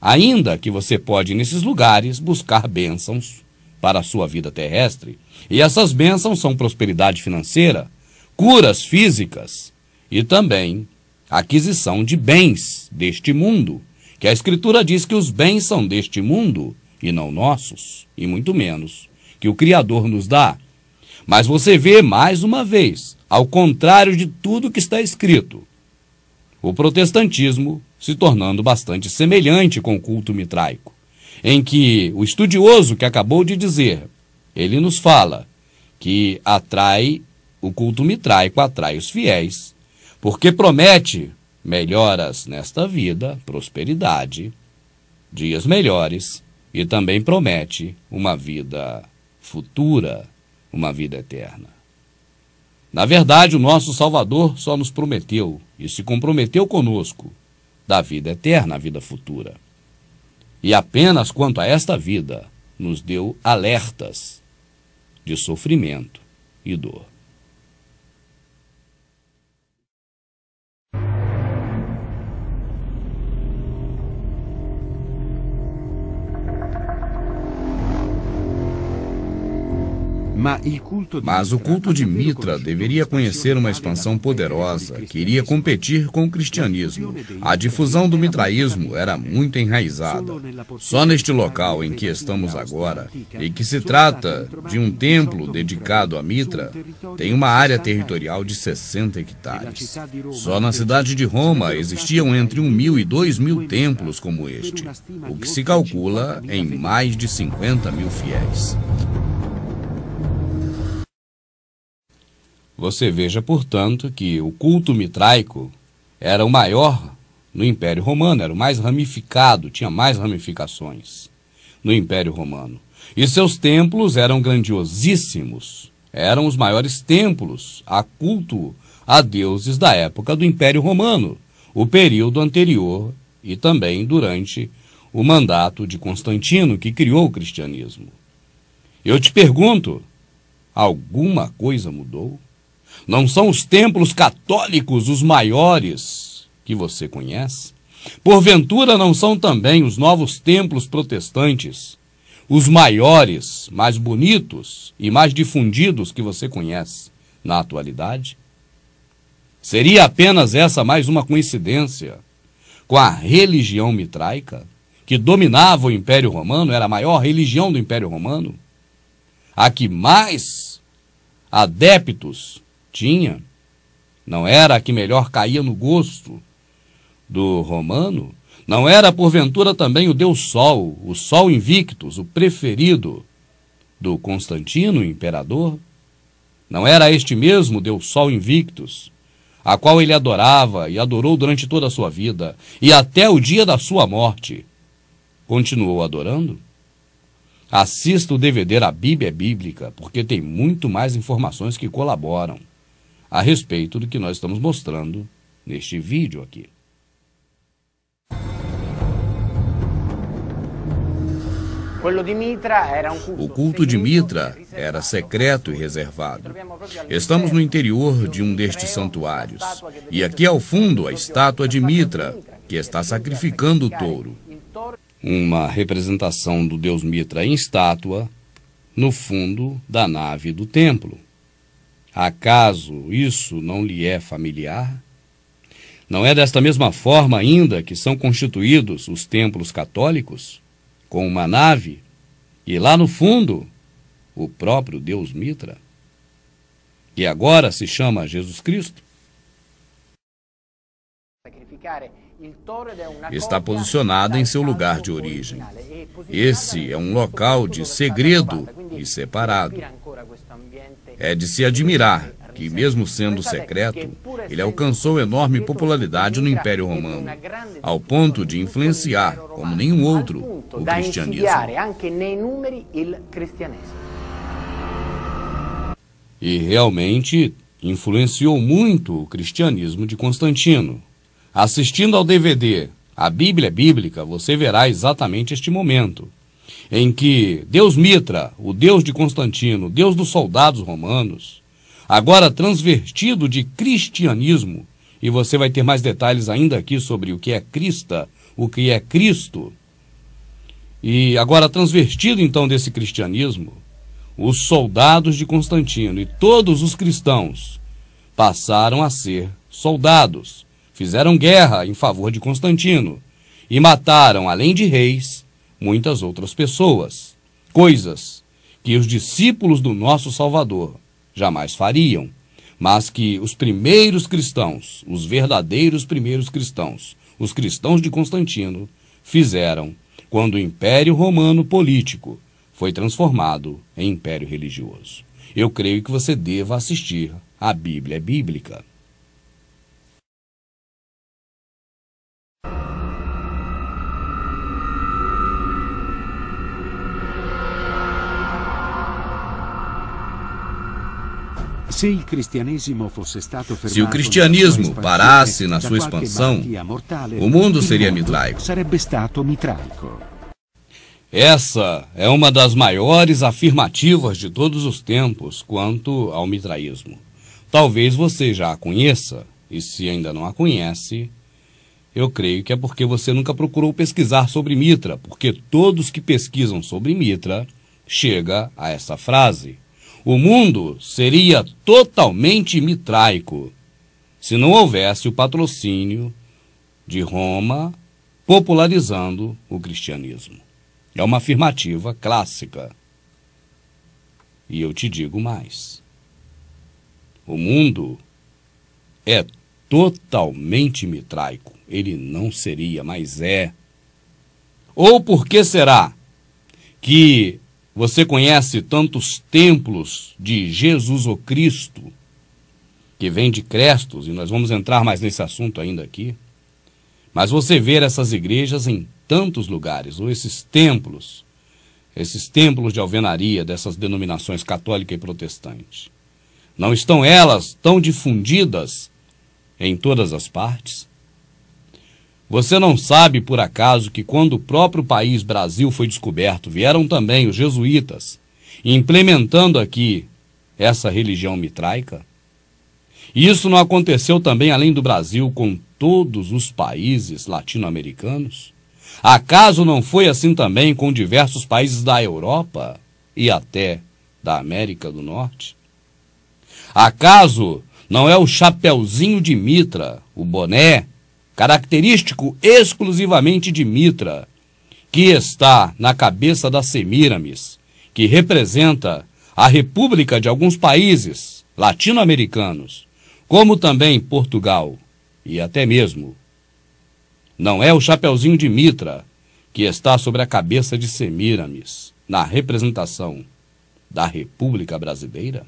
ainda que você pode, nesses lugares, buscar bênçãos para a sua vida terrestre, e essas bênçãos são prosperidade financeira, curas físicas e também aquisição de bens deste mundo, que a Escritura diz que os bens são deste mundo e não nossos, e muito menos que o Criador nos dá. Mas você vê, mais uma vez, ao contrário de tudo que está escrito, o protestantismo se tornando bastante semelhante com o culto mitraico, em que o estudioso que acabou de dizer, ele nos fala que o culto mitraico atrai os fiéis, porque promete melhoras nesta vida, prosperidade, dias melhores, e também promete uma vida futura, uma vida eterna. Na verdade, o nosso Salvador só nos prometeu e se comprometeu conosco da vida eterna, a vida futura. E apenas quanto a esta vida, nos deu alertas de sofrimento e dor. Mas o culto de Mitra deveria conhecer uma expansão poderosa que iria competir com o cristianismo. A difusão do mitraísmo era muito enraizada. Só neste local em que estamos agora, e que se trata de um templo dedicado a Mitra, tem uma área territorial de 60 hectares. Só na cidade de Roma existiam entre 1.000 e 2.000 templos como este, o que se calcula em mais de 50.000 fiéis. Você veja, portanto, que o culto mitraico era o maior no Império Romano, era o mais ramificado, tinha mais ramificações no Império Romano. E seus templos eram grandiosíssimos, eram os maiores templos a culto a deuses da época do Império Romano, o período anterior e também durante o mandato de Constantino, que criou o cristianismo. Eu te pergunto, alguma coisa mudou? Não são os templos católicos os maiores que você conhece? Porventura não são também os novos templos protestantes os maiores, mais bonitos e mais difundidos que você conhece na atualidade? Seria apenas essa mais uma coincidência com a religião mitraica, que dominava o Império Romano, era a maior religião do Império Romano? A que mais adeptos tinha? Não era a que melhor caía no gosto do romano? Não era, porventura, também o Deus Sol, o Sol Invictus, o preferido do Constantino, imperador? Não era este mesmo Deus Sol Invictus, a qual ele adorava e adorou durante toda a sua vida, e até o dia da sua morte continuou adorando? Assista o DVD A Bíblia é Bíblica, porque tem muito mais informações que colaboram a respeito do que nós estamos mostrando neste vídeo aqui. O culto de Mitra era secreto e reservado. Estamos no interior de um destes santuários, e aqui ao fundo a estátua de Mitra, que está sacrificando o touro. Uma representação do deus Mitra em estátua no fundo da nave do templo. Acaso isso não lhe é familiar? Não é desta mesma forma ainda que são constituídos os templos católicos? Com uma nave, e lá no fundo, o próprio Deus Mitra, que agora se chama Jesus Cristo? Está posicionada em seu lugar de origem. Esse é um local de segredo e separado. É de se admirar que, mesmo sendo secreto, ele alcançou enorme popularidade no Império Romano, ao ponto de influenciar, como nenhum outro, o cristianismo. E realmente influenciou muito o cristianismo de Constantino. Assistindo ao DVD A Bíblia é Bíblica, você verá exatamente este momento, em que Deus Mitra, o Deus de Constantino, Deus dos soldados romanos, agora transvertido de cristianismo, e você vai ter mais detalhes ainda aqui sobre o que é Crista, o que é Cristo, e agora transvertido então desse cristianismo, os soldados de Constantino e todos os cristãos passaram a ser soldados, fizeram guerra em favor de Constantino e mataram, além de reis, muitas outras pessoas, coisas que os discípulos do nosso Salvador jamais fariam, mas que os primeiros cristãos, os verdadeiros primeiros cristãos, os cristãos de Constantino, fizeram quando o Império Romano político foi transformado em Império Religioso. Eu creio que você deva assistir a Bíblia é Bíblica. Se o cristianismo parasse na sua expansão, o mundo seria mitraico. Essa é uma das maiores afirmativas de todos os tempos quanto ao mitraísmo. Talvez você já a conheça, e se ainda não a conhece, eu creio que é porque você nunca procurou pesquisar sobre Mitra, porque todos que pesquisam sobre Mitra chegam a essa frase. O mundo seria totalmente mitraico se não houvesse o patrocínio de Roma popularizando o cristianismo. É uma afirmativa clássica. E eu te digo mais. O mundo é totalmente mitraico. Ele não seria, mas é. Ou por que será que você conhece tantos templos de Jesus o Cristo, que vem de Crestos, e nós vamos entrar mais nesse assunto ainda aqui, mas você vê essas igrejas em tantos lugares, ou esses templos de alvenaria dessas denominações católica e protestante. Não estão elas tão difundidas em todas as partes? Você não sabe, por acaso, que quando o próprio país Brasil foi descoberto, vieram também os jesuítas, implementando aqui essa religião mitraica? E isso não aconteceu também, além do Brasil, com todos os países latino-americanos? Acaso não foi assim também com diversos países da Europa e até da América do Norte? Acaso não é o chapeuzinho de Mitra, o boné, característico exclusivamente de Mitra, que está na cabeça da Semíramis, que representa a república de alguns países latino-americanos, como também Portugal e até mesmo? Não é o chapeuzinho de Mitra que está sobre a cabeça de Semíramis, na representação da República Brasileira?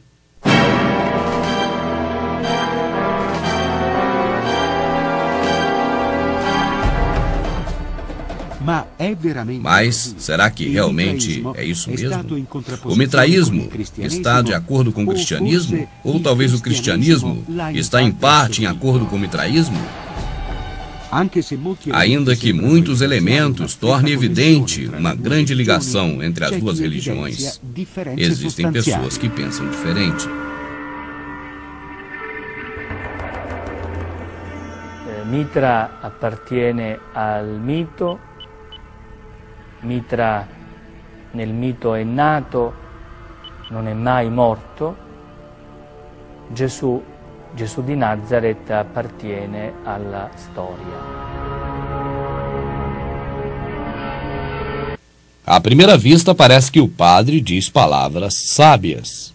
Mas será que realmente é isso mesmo? O mitraísmo está de acordo com o cristianismo? Ou talvez o cristianismo está em parte em acordo com o mitraísmo? Ainda que muitos elementos tornem evidente uma grande ligação entre as duas religiões, existem pessoas que pensam diferente. Mitra appartiene al mito. Mitra nel mito è nato, non è mai morto. Gesù di Nazareth appartiene alla storia. À primeira vista, parece que o padre diz palavras sábias.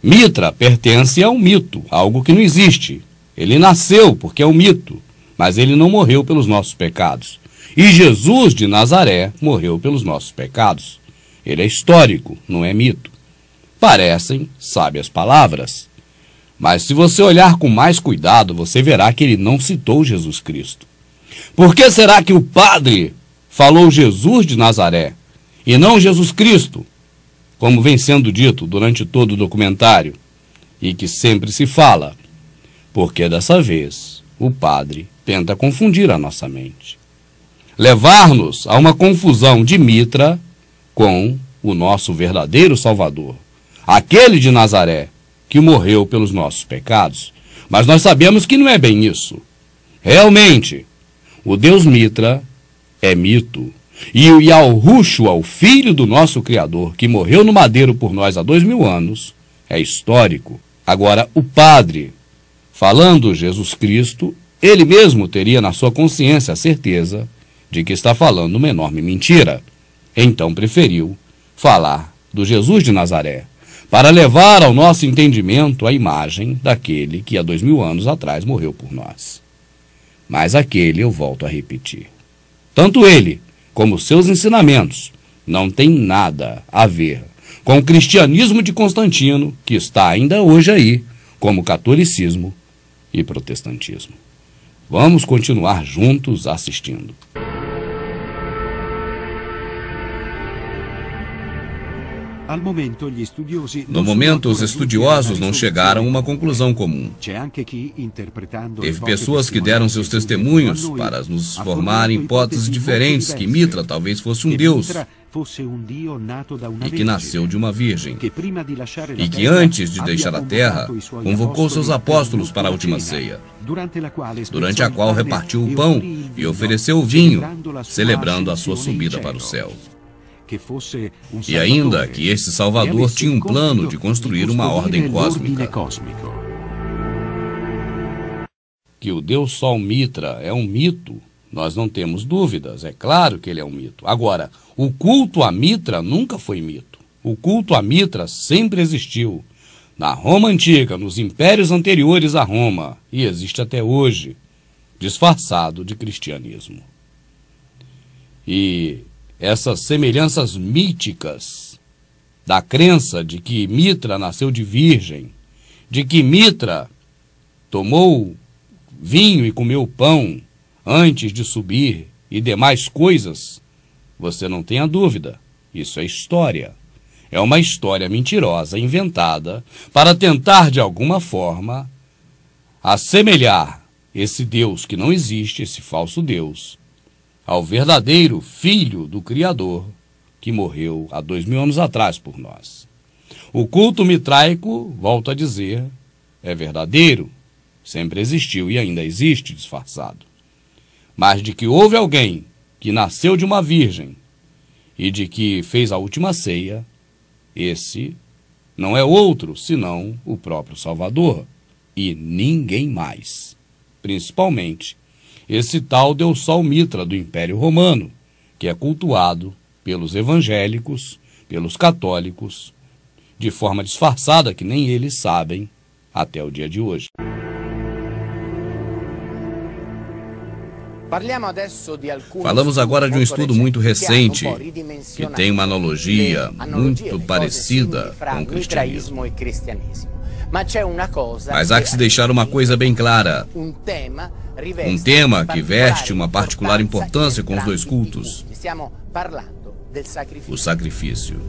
Mitra pertence a um mito, algo que não existe. Ele nasceu porque é um mito, mas ele não morreu pelos nossos pecados. E Jesus de Nazaré morreu pelos nossos pecados. Ele é histórico, não é mito. Parecem sábias palavras. Mas se você olhar com mais cuidado, você verá que ele não citou Jesus Cristo. Por que será que o padre falou Jesus de Nazaré e não Jesus Cristo, como vem sendo dito durante todo o documentário, e que sempre se fala? Porque dessa vez o padre tenta confundir a nossa mente, levar-nos a uma confusão de Mitra com o nosso verdadeiro Salvador, aquele de Nazaré, que morreu pelos nossos pecados. Mas nós sabemos que não é bem isso. Realmente, o Deus Mitra é mito. E o Yahushua, o filho do nosso Criador, que morreu no madeiro por nós há 2000 anos, é histórico. Agora, o padre, falando Jesus Cristo, ele mesmo teria na sua consciência a certeza de que está falando uma enorme mentira. Então preferiu falar do Jesus de Nazaré, para levar ao nosso entendimento a imagem daquele que há 2000 anos atrás morreu por nós. Mas aquele, eu volto a repetir, tanto ele como seus ensinamentos não tem nada a ver com o cristianismo de Constantino, que está ainda hoje aí, como catolicismo e protestantismo. Vamos continuar juntos assistindo. No momento, os estudiosos não chegaram a uma conclusão comum. Teve pessoas que deram seus testemunhos para nos formar hipóteses diferentes, que Mitra talvez fosse um deus e que nasceu de uma virgem, e que antes de deixar a terra, convocou seus apóstolos para a última ceia, durante a qual repartiu o pão e ofereceu o vinho, celebrando a sua subida para o céu. E ainda que esse Salvador tinha um plano de construir uma ordem cósmica. Que o Deus Sol Mitra é um mito, nós não temos dúvidas, é claro que ele é um mito. Agora, o culto a Mitra nunca foi mito. O culto a Mitra sempre existiu. Na Roma Antiga, nos impérios anteriores a Roma, e existe até hoje, disfarçado de cristianismo. E essas semelhanças míticas da crença de que Mitra nasceu de virgem, de que Mitra tomou vinho e comeu pão antes de subir e demais coisas, você não tenha dúvida, isso é história. É uma história mentirosa, inventada, para tentar de alguma forma assemelhar esse Deus que não existe, esse falso Deus, ao verdadeiro Filho do Criador, que morreu há 2000 anos atrás por nós. O culto mitraico, volto a dizer, é verdadeiro, sempre existiu e ainda existe disfarçado. Mas de que houve alguém que nasceu de uma virgem e de que fez a última ceia, esse não é outro senão o próprio Salvador e ninguém mais. Principalmente esse tal Deus Sol Mitra do Império Romano, que é cultuado pelos evangélicos, pelos católicos, de forma disfarçada que nem eles sabem até o dia de hoje. Falamos agora de um estudo muito recente, que tem uma analogia muito parecida com o cristianismo. Mas há que se deixar uma coisa bem clara. Um tema que veste uma particular importância com os dois cultos: o sacrifício.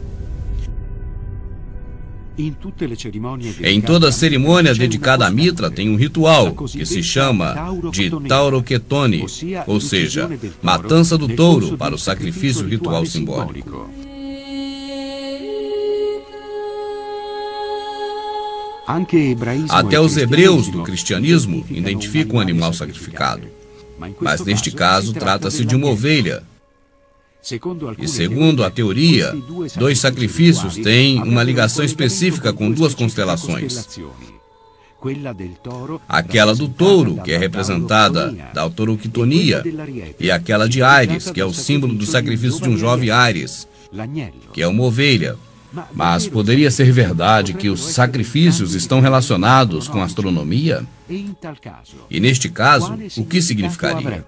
Em toda cerimônia dedicada à Mitra tem um ritual que se chama de Tauroketone, ou seja, matança do touro para o sacrifício ritual simbólico. Até os hebreus do cristianismo identificam o animal sacrificado, mas neste caso trata-se de uma ovelha. E segundo a teoria, dois sacrifícios têm uma ligação específica com duas constelações. Aquela do touro, que é representada da Tauroketonia, e aquela de Ares, que é o símbolo do sacrifício de um jovem Ares, que é uma ovelha. Mas poderia ser verdade que os sacrifícios estão relacionados com a astronomia? E neste caso, o que significaria?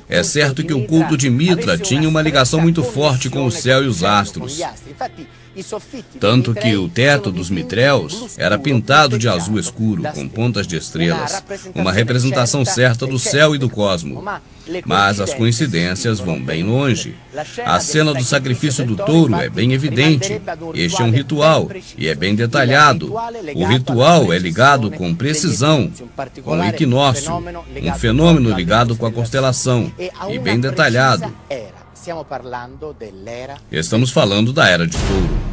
É certo que o culto de Mitra tinha uma ligação muito forte com o céu e os astros. Tanto que o teto dos mitréus era pintado de azul escuro, com pontas de estrelas, uma representação certa do céu e do cosmo. Mas as coincidências vão bem longe. A cena do sacrifício do touro é bem evidente. Este é um ritual e é bem detalhado. O ritual é ligado com precisão com o equinócio, um fenômeno ligado com a constelação e bem detalhado. Estamos falando da Era de Touro.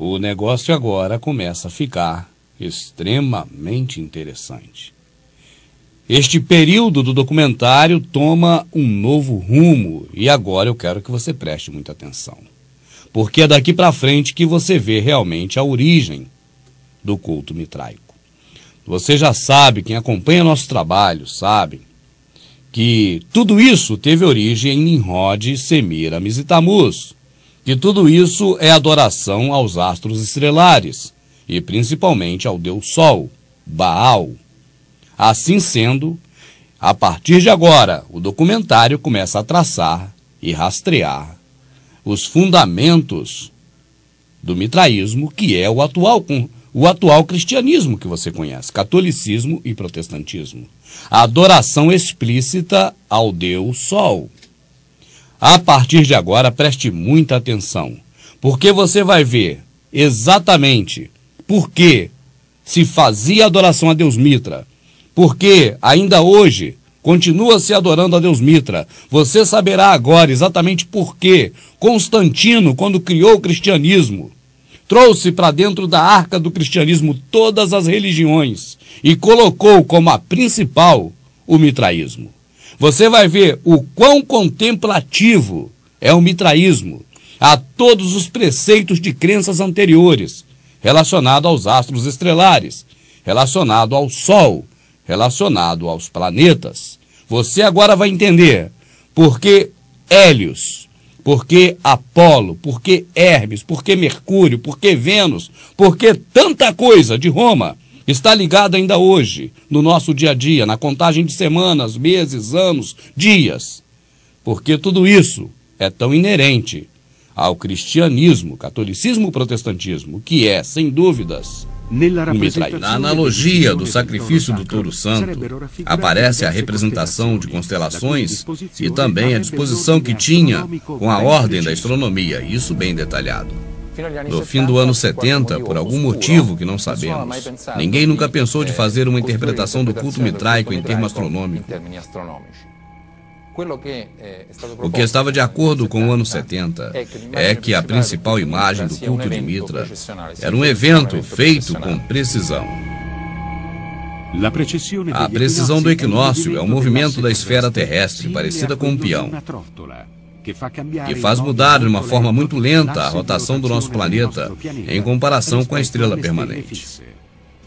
O negócio agora começa a ficar extremamente interessante. Este período do documentário toma um novo rumo e agora eu quero que você preste muita atenção. Porque é daqui para frente que você vê realmente a origem do culto mitraico. Você já sabe, quem acompanha nosso trabalho sabe, que tudo isso teve origem em Nimrod, Semiramis e Tamuz, que tudo isso é adoração aos astros estrelares, e principalmente ao Deus Sol, Baal. Assim sendo, a partir de agora, o documentário começa a traçar e rastrear os fundamentos do mitraísmo, que é o atual cristianismo que você conhece, catolicismo e protestantismo. A adoração explícita ao Deus Sol. A partir de agora, preste muita atenção, porque você vai ver exatamente por que se fazia adoração a Deus Mitra, porque ainda hoje continua se adorando a Deus Mitra. Você saberá agora exatamente por que Constantino, quando criou o cristianismo, trouxe para dentro da arca do cristianismo todas as religiões e colocou como a principal o mitraísmo. Você vai ver o quão contemplativo é o mitraísmo a todos os preceitos de crenças anteriores, relacionado aos astros estrelares, relacionado ao Sol, relacionado aos planetas. Você agora vai entender por que Hélios, por que Apolo, por que Hermes, por que Mercúrio, por que Vênus, por que tanta coisa de Roma está ligada ainda hoje, no nosso dia a dia, na contagem de semanas, meses, anos, dias. Porque tudo isso é tão inerente ao cristianismo, catolicismo, protestantismo, que é, sem dúvidas, Na analogia do sacrifício do touro santo, aparece a representação de constelações e também a disposição que tinha com a ordem da astronomia, isso bem detalhado. No fim do ano 70, por algum motivo que não sabemos, ninguém nunca pensou de fazer uma interpretação do culto mitraico em termos astronômicos. O que estava de acordo com o ano 70 é que a principal imagem do culto de Mitra era um evento feito com precisão. A precisão do equinócio é um movimento da esfera terrestre parecida com um peão, que faz mudar de uma forma muito lenta a rotação do nosso planeta em comparação com a estrela permanente.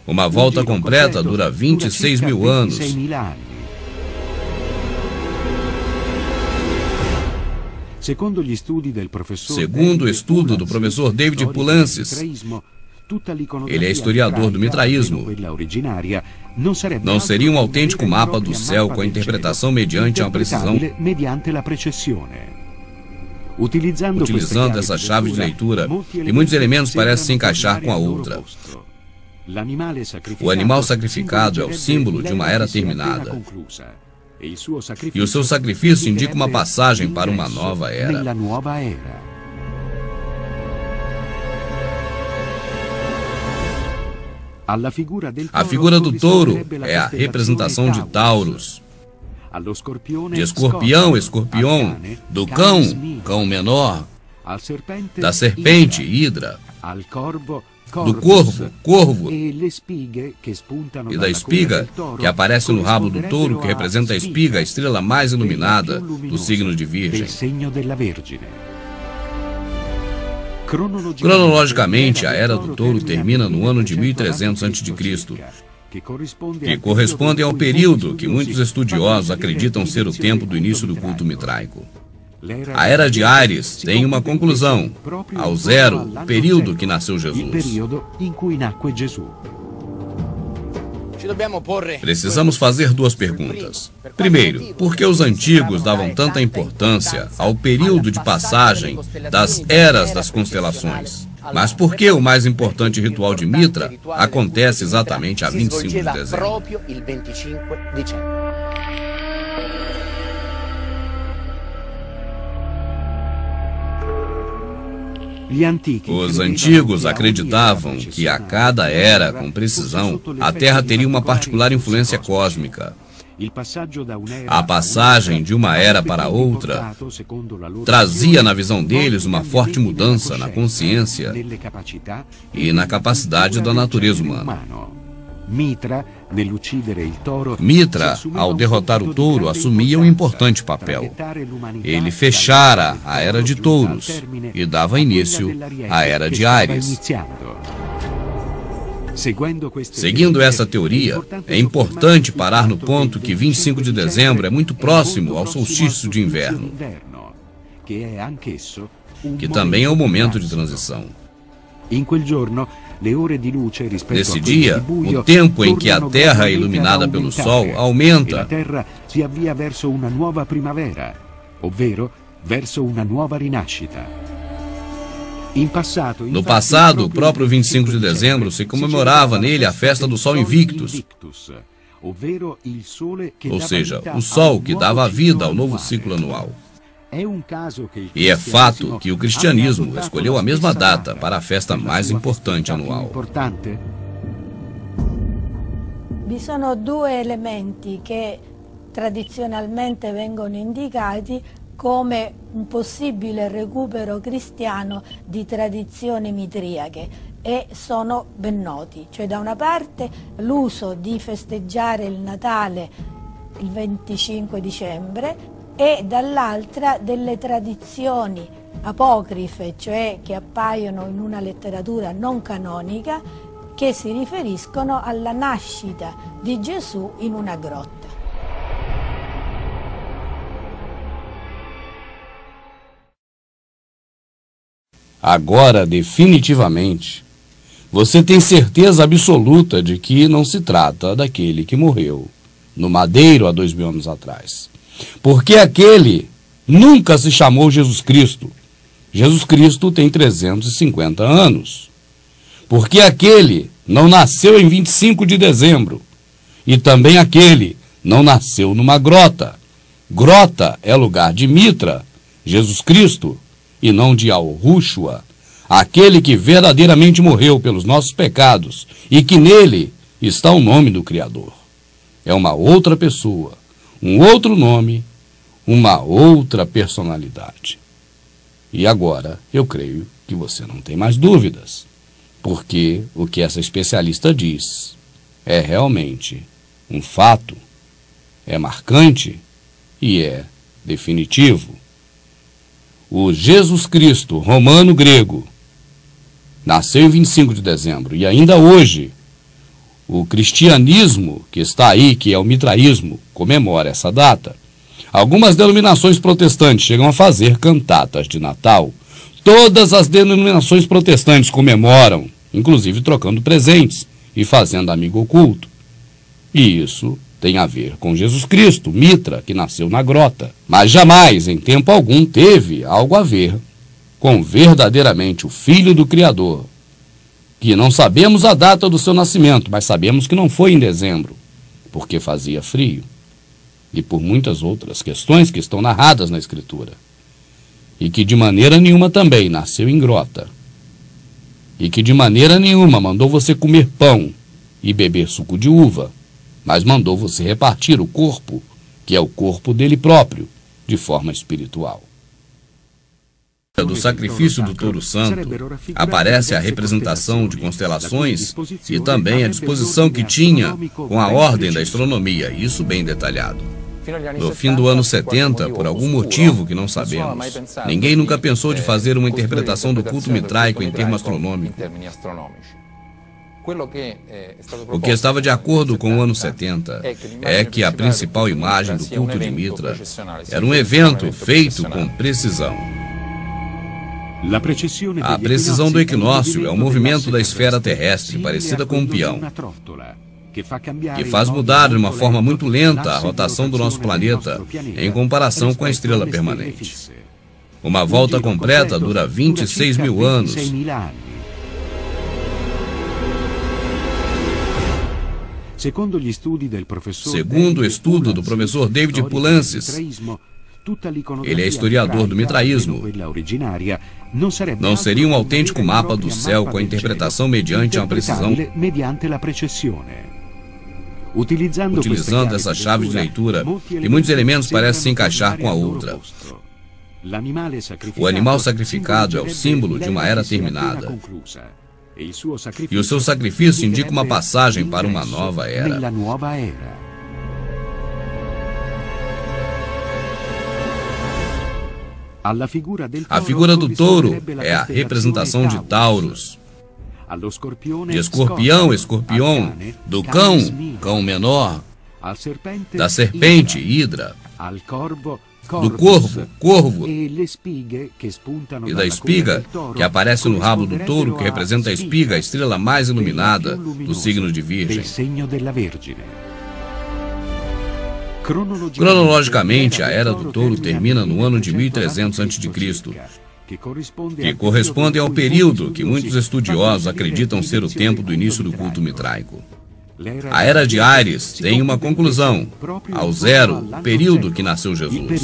Uma volta completa dura 26 mil anos. Segundo o estudo do professor David Poulantzas, ele é historiador do mitraísmo, não seria um autêntico mapa do céu com a interpretação mediante uma precisão. Utilizando essa chave de leitura, e muitos elementos parecem se encaixar com a outra. O animal sacrificado é o símbolo de uma era terminada. E o seu sacrifício indica uma passagem para uma nova era. A figura do touro é a representação de Taurus, de escorpião, escorpião, do cão, cão menor, da serpente, hidra, do corvo, corvo, e da espiga, que aparece no rabo do touro, que representa a espiga, a estrela mais iluminada do signo de Virgem. Cronologicamente, a Era do Touro termina no ano de 1300 a.C., que corresponde ao período que muitos estudiosos acreditam ser o tempo do início do culto mitraico. A Era de Áries tem uma conclusão, ao zero, o período que nasceu Jesus. Precisamos fazer duas perguntas. Primeiro, por que os antigos davam tanta importância ao período de passagem das eras das constelações? Mas por que o mais importante ritual de Mitra acontece exatamente a 25 de dezembro? Os antigos acreditavam que a cada era, com precisão, a Terra teria uma particular influência cósmica. A passagem de uma era para outra trazia, na visão deles, uma forte mudança na consciência e na capacidade da natureza humana. Mitra, ao derrotar o touro, assumia um importante papel. Ele fechara a Era de Touros e dava início à Era de Áries. Seguindo essa teoria, é importante parar no ponto que 25 de dezembro é muito próximo ao solstício de inverno, que também é o momento de transição. Nesse dia, o tempo em que a Terra é iluminada pelo Sol aumenta, no passado, o próprio 25 de dezembro se comemorava nele a festa do Sol Invictus, ou seja, o Sol que dava vida ao novo ciclo anual. E é fato que o cristianismo escolheu a mesma data para a festa mais importante anual. Vi sono due elementi che tradizionalmente vengono indicati come un possibile recupero cristiano di tradizioni mitriache e sono ben noti. Cioè, da una parte l'uso di festeggiare il Natale il 25 dicembre e dall'altra delle tradizioni apocrife, cioè che appaiono in una letteratura non canonica, che si riferiscono alla nascita di Gesù in una grotta. Agora, definitivamente, você tem certeza absoluta de que não se trata daquele que morreu no madeiro há 2000 anos atrás. Porque aquele nunca se chamou Jesus Cristo. Jesus Cristo tem 350 anos. Porque aquele não nasceu em 25 de dezembro. E também aquele não nasceu numa grota. Grota é lugar de Mitra, Jesus Cristo, e não de Yahushua, aquele que verdadeiramente morreu pelos nossos pecados e que nele está o nome do Criador. É uma outra pessoa, um outro nome, uma outra personalidade. E agora eu creio que você não tem mais dúvidas, porque o que essa especialista diz é realmente um fato, é marcante e é definitivo. O Jesus Cristo romano-grego nasceu em 25 de dezembro e ainda hoje o cristianismo que está aí, que é o mitraísmo, comemora essa data. Algumas denominações protestantes chegam a fazer cantatas de Natal. Todas as denominações protestantes comemoram, inclusive trocando presentes e fazendo amigo oculto. E isso tem a ver com Jesus Cristo, Mitra, que nasceu na grota. Mas jamais, em tempo algum, teve algo a ver com verdadeiramente o Filho do Criador, que não sabemos a data do seu nascimento, mas sabemos que não foi em dezembro, porque fazia frio, e por muitas outras questões que estão narradas na Escritura, e que de maneira nenhuma também nasceu em grota, e que de maneira nenhuma mandou você comer pão e beber suco de uva, mas mandou você repartir o corpo, que é o corpo dele próprio, de forma espiritual. Do sacrifício do touro santo, aparece a representação de constelações e também a disposição que tinha com a ordem da astronomia, isso bem detalhado. No fim do ano 70, por algum motivo que não sabemos, ninguém nunca pensou de fazer uma interpretação do culto mitraico em termo astronômico. O que estava de acordo com o ano 70 é que a principal imagem do culto de Mitra era um evento feito com precisão. A precisão do equinócio é o movimento da esfera terrestre, parecida com um peão, que faz mudar de uma forma muito lenta a rotação do nosso planeta em comparação com a estrela permanente. Uma volta completa dura 26 mil anos. Segundo o estudo do professor David Poulantzas, ele é historiador do mitraísmo, não seria um autêntico mapa do céu com a interpretação mediante uma precisão. Utilizando essa chave de leitura, e muitos elementos parecem se encaixar com a outra. O animal sacrificado é o símbolo de uma era terminada. E o seu sacrifício indica uma passagem para uma nova era. A figura do touro é a representação de Taurus, de escorpião, escorpião, do cão, cão menor, da serpente, hidra, do corvo, corvo, e da espiga, que aparece no rabo do touro, que representa a espiga, a estrela mais iluminada do signo de Virgem. Cronologicamente, a Era do Touro termina no ano de 1300 a.C., que corresponde ao período que muitos estudiosos acreditam ser o tempo do início do culto mitraico. A Era de Ares tem uma conclusão, ao zero, o período que nasceu Jesus.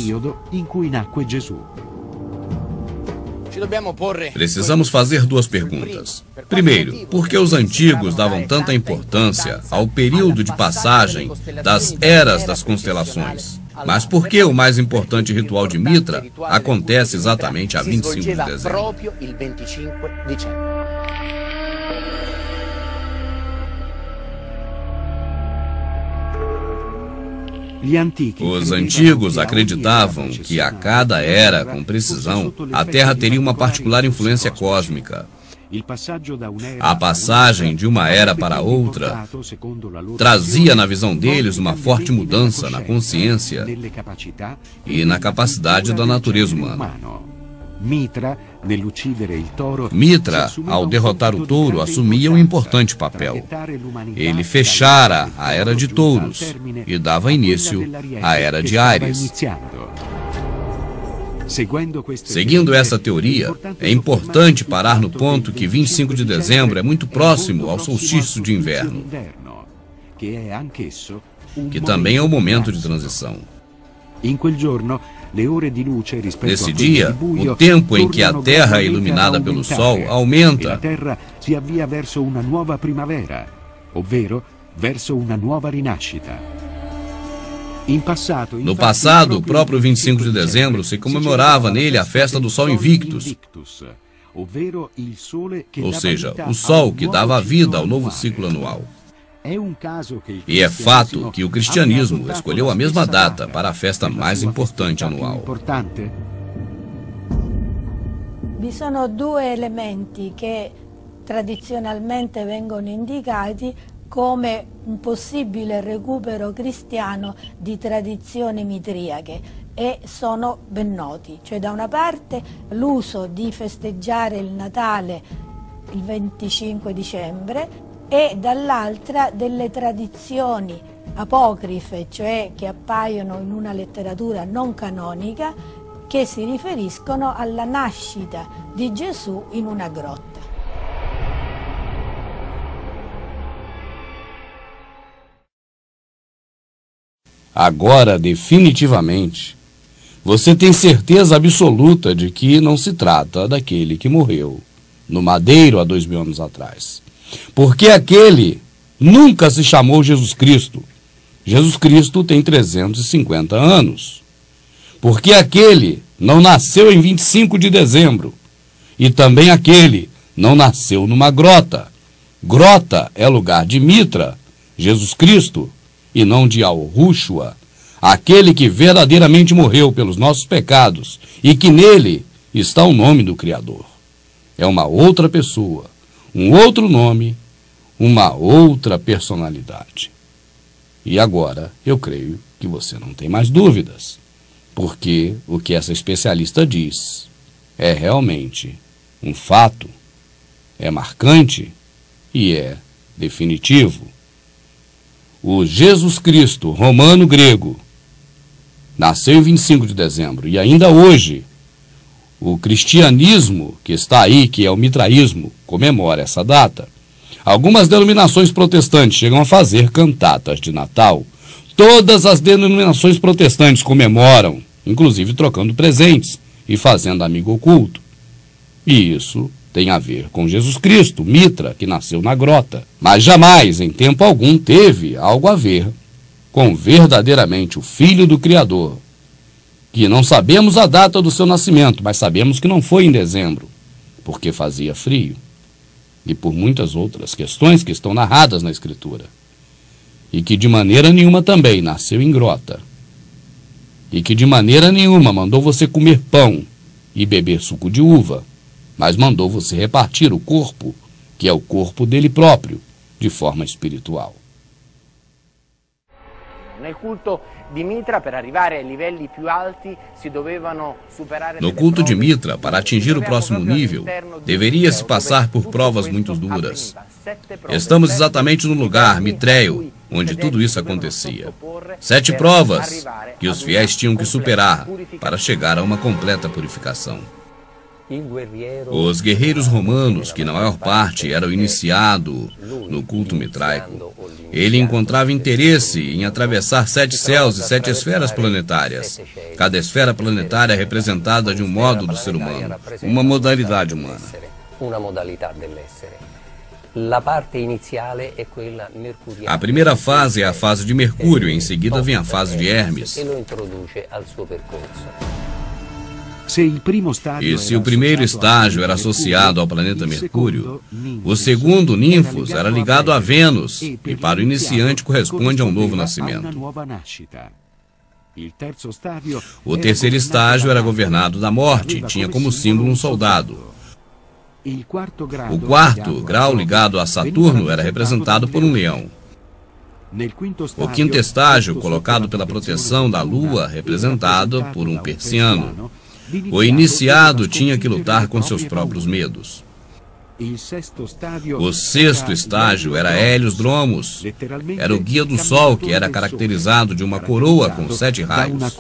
Precisamos fazer duas perguntas. Primeiro, por que os antigos davam tanta importância ao período de passagem das eras das constelações? Mas por que o mais importante ritual de Mitra acontece exatamente a 25 de dezembro? Os antigos acreditavam que a cada era, com precisão, a Terra teria uma particular influência cósmica. A passagem de uma era para outra trazia, na visão deles, uma forte mudança na consciência e na capacidade da natureza humana. Mitra, ao derrotar o touro, assumia um importante papel. Ele fechara a Era de Touros e dava início à Era de Ares. Seguindo essa teoria, é importante parar no ponto que 25 de dezembro é muito próximo ao solstício de inverno, que também é o momento de transição. Nesse dia, o tempo em que a Terra é iluminada pelo Sol aumenta, No passado, o próprio 25 de dezembro se comemorava nele a festa do Sol Invictus, ou seja, o Sol que dava vida ao novo ciclo anual. E é fato que o cristianismo escolheu a mesma data para a festa mais importante anual. Vi sono due elementi che tradizionalmente vengono indicati come un possibile recupero cristiano di tradizioni mitriache e sono ben noti. Cioè, da una parte l'uso di festeggiare il Natale il 25 dicembre e dall'altra delle tradizioni apocrife, cioè che appaiono in una letteratura non canonica, che si riferiscono alla nascita di Gesù in una grotta. Agora, definitivamente, você tem certeza absoluta de que não se trata daquele que morreu no madeiro há 2000 anos atrás. Porque aquele nunca se chamou Jesus Cristo. Jesus Cristo tem 350 anos. Porque aquele não nasceu em 25 de dezembro. E também aquele não nasceu numa grota. Grota é lugar de Mitra, Jesus Cristo, e não de Yahushua, aquele que verdadeiramente morreu pelos nossos pecados e que nele está o nome do Criador. É uma outra pessoa, um outro nome, uma outra personalidade. E agora eu creio que você não tem mais dúvidas, porque o que essa especialista diz é realmente um fato, é marcante e é definitivo. O Jesus Cristo romano-grego nasceu em 25 de dezembro e ainda hoje o cristianismo que está aí, que é o mitraísmo, comemora essa data. Algumas denominações protestantes chegam a fazer cantatas de Natal. Todas as denominações protestantes comemoram, inclusive trocando presentes e fazendo amigo oculto. E isso tem a ver com Jesus Cristo, Mitra, que nasceu na grota. Mas jamais, em tempo algum, teve algo a ver com verdadeiramente o Filho do Criador, que não sabemos a data do seu nascimento, mas sabemos que não foi em dezembro, porque fazia frio, e por muitas outras questões que estão narradas na Escritura, e que de maneira nenhuma também nasceu em grota, e que de maneira nenhuma mandou você comer pão e beber suco de uva, mas mandou você repartir o corpo, que é o corpo dele próprio, de forma espiritual. Nel culto di Mitra, per arrivare ai livelli più alti, si dovevano superare. No culto de Mitra, para atingir o próximo nível, deveria-se passar por provas muito duras. Estamos exatamente no lugar, Mitreio, onde tudo isso acontecia. 7 provas que os fiéis tinham que superar para chegar a uma completa purificação. Os guerreiros romanos, que na maior parte eram iniciados no culto mitraico, ele encontrava interesse em atravessar 7 céus e 7 esferas planetárias. Cada esfera planetária é representada de um modo do ser humano, uma modalidade humana. A primeira fase é a fase de Mercúrio, em seguida vem a fase de Hermes. E se o primeiro estágio era associado ao planeta Mercúrio, o segundo, Ninfos, era ligado a Vênus, e para o iniciante corresponde a um novo nascimento. O terceiro estágio era governado da morte, e tinha como símbolo um soldado. O quarto grau, ligado a Saturno, era representado por um leão. O quinto estágio, colocado pela proteção da Lua, representado por um persiano. O iniciado tinha que lutar com seus próprios medos. O sexto estágio era Hélios Dromos. Era o guia do Sol, que era caracterizado de uma coroa com 7 raios.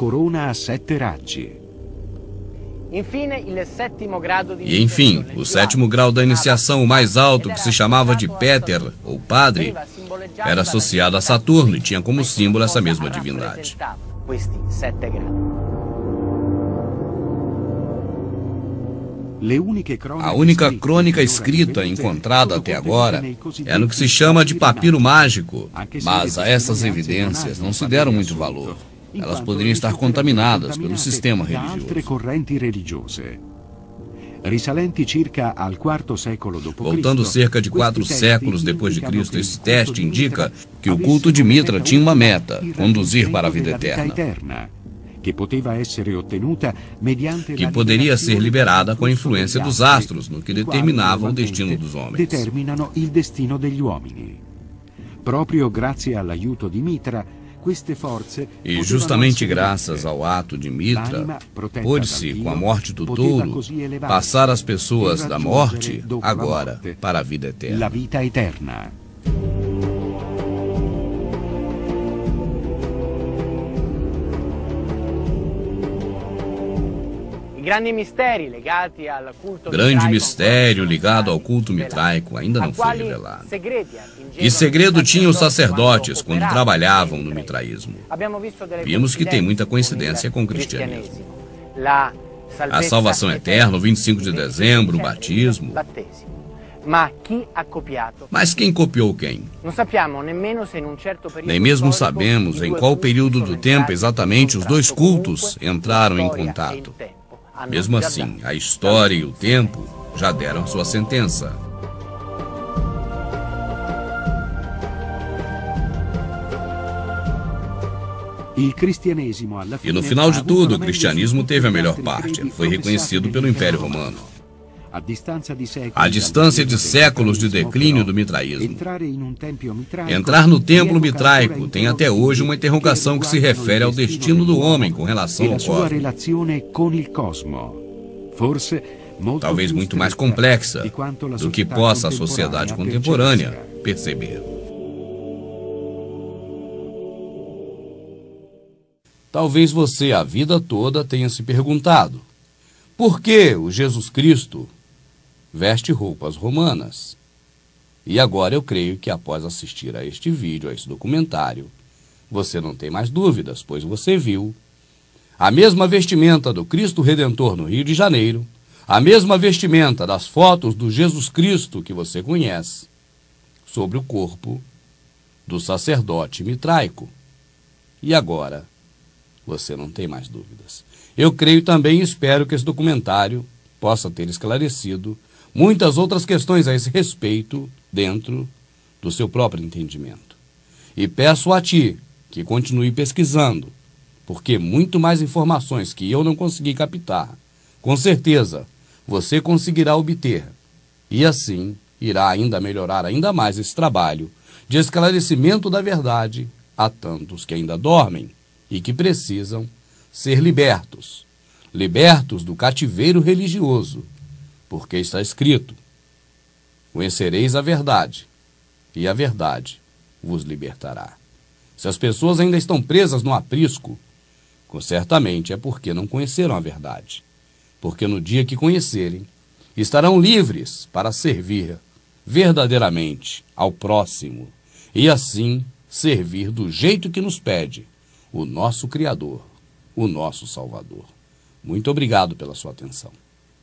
E enfim, o sétimo grau da iniciação, o mais alto, que se chamava de Péter, ou Padre, era associado a Saturno e tinha como símbolo essa mesma divindade. A única crônica escrita encontrada até agora é no que se chama de papiro mágico, mas a essas evidências não se deram muito valor. Elas poderiam estar contaminadas pelo sistema religioso. Voltando cerca de 4 séculos depois de Cristo, esse teste indica que o culto de Mitra tinha uma meta: conduzir para a vida eterna, que poderia ser liberada com a influência dos astros, no que determinava o destino dos homens. E justamente graças ao ato de Mitra, pôde-se, com a morte do touro, passar as pessoas da morte, agora, para a vida eterna. Grande mistério ligado ao culto mitraico ainda não foi revelado. Que segredo tinham os sacerdotes quando trabalhavam no mitraísmo? Vimos que tem muita coincidência com o cristianismo. A salvação eterna, o 25 de dezembro, o batismo. Mas quem copiou quem? Nem mesmo sabemos em qual período do tempo exatamente os dois cultos entraram em contato. Mesmo assim, a história e o tempo já deram sua sentença. E no final de tudo, o cristianismo teve a melhor parte. Ele foi reconhecido pelo Império Romano. A distância de séculos de declínio do mitraísmo. Entrar no templo mitraico tem até hoje uma interrogação que se refere ao destino do homem com relação ao cosmos. Talvez muito mais complexa do que possa a sociedade contemporânea perceber. Talvez você a vida toda tenha se perguntado: por que o Jesus Cristo veste roupas romanas? E agora eu creio que após assistir a este vídeo, a esse documentário, você não tem mais dúvidas, pois você viu a mesma vestimenta do Cristo Redentor no Rio de Janeiro, a mesma vestimenta das fotos do Jesus Cristo que você conhece, sobre o corpo do sacerdote mitraico. E agora, você não tem mais dúvidas. Eu creio também e espero que esse documentário possa ter esclarecido muitas outras questões a esse respeito dentro do seu próprio entendimento. E peço a ti que continue pesquisando, porque muito mais informações que eu não consegui captar, com certeza você conseguirá obter, e assim irá ainda melhorar ainda mais esse trabalho de esclarecimento da verdade a tantos que ainda dormem e que precisam ser libertos do cativeiro religioso, porque está escrito: conhecereis a verdade, e a verdade vos libertará. Se as pessoas ainda estão presas no aprisco, certamente é porque não conheceram a verdade, porque no dia que conhecerem, estarão livres para servir verdadeiramente ao próximo, e assim servir do jeito que nos pede o nosso Criador, o nosso Salvador. Muito obrigado pela sua atenção.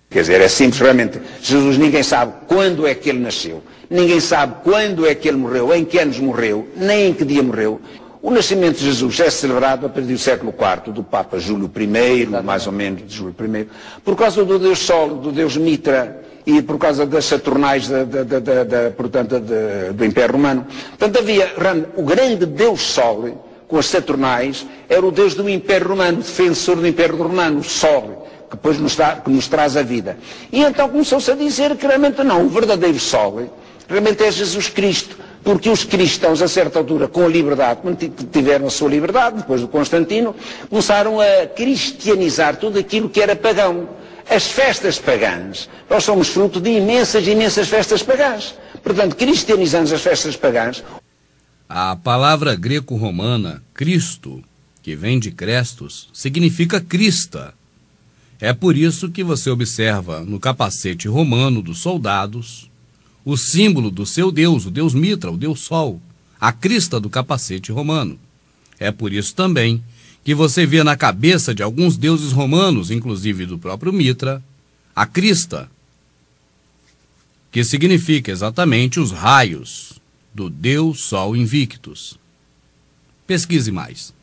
Quer dizer, é simples, realmente. Jesus, ninguém sabe quando é que ele nasceu, ninguém sabe quando é que ele morreu, em que anos morreu, nem em que dia morreu. O nascimento de Jesus é celebrado a partir do século IV, do Papa Júlio I, mais ou menos, de Júlio I, por causa do Deus Sol, do Deus Mitra, e por causa das Saturnais portanto, do Império Romano. Portanto, havia o grande Deus Sol, com as Saturnais, era o Deus do Império Romano, defensor do Império Romano, o Sol, que depois nos traz a vida. E então começou-se a dizer que realmente não, o verdadeiro Sol realmente é Jesus Cristo, porque os cristãos, a certa altura, com a liberdade, quando tiveram a sua liberdade, depois do Constantino, começaram a cristianizar tudo aquilo que era pagão. As festas pagãs, nós somos fruto de imensas festas pagãs. Portanto, cristianizamos as festas pagãs. A palavra greco-romana, Cristo, que vem de Crestos, significa crista. É por isso que você observa no capacete romano dos soldados o símbolo do seu deus, o deus Mitra, o deus Sol, a crista do capacete romano. É por isso também que você vê na cabeça de alguns deuses romanos, inclusive do próprio Mitra, a crista, que significa exatamente os raios do Deus Sol Invictus. Pesquise mais.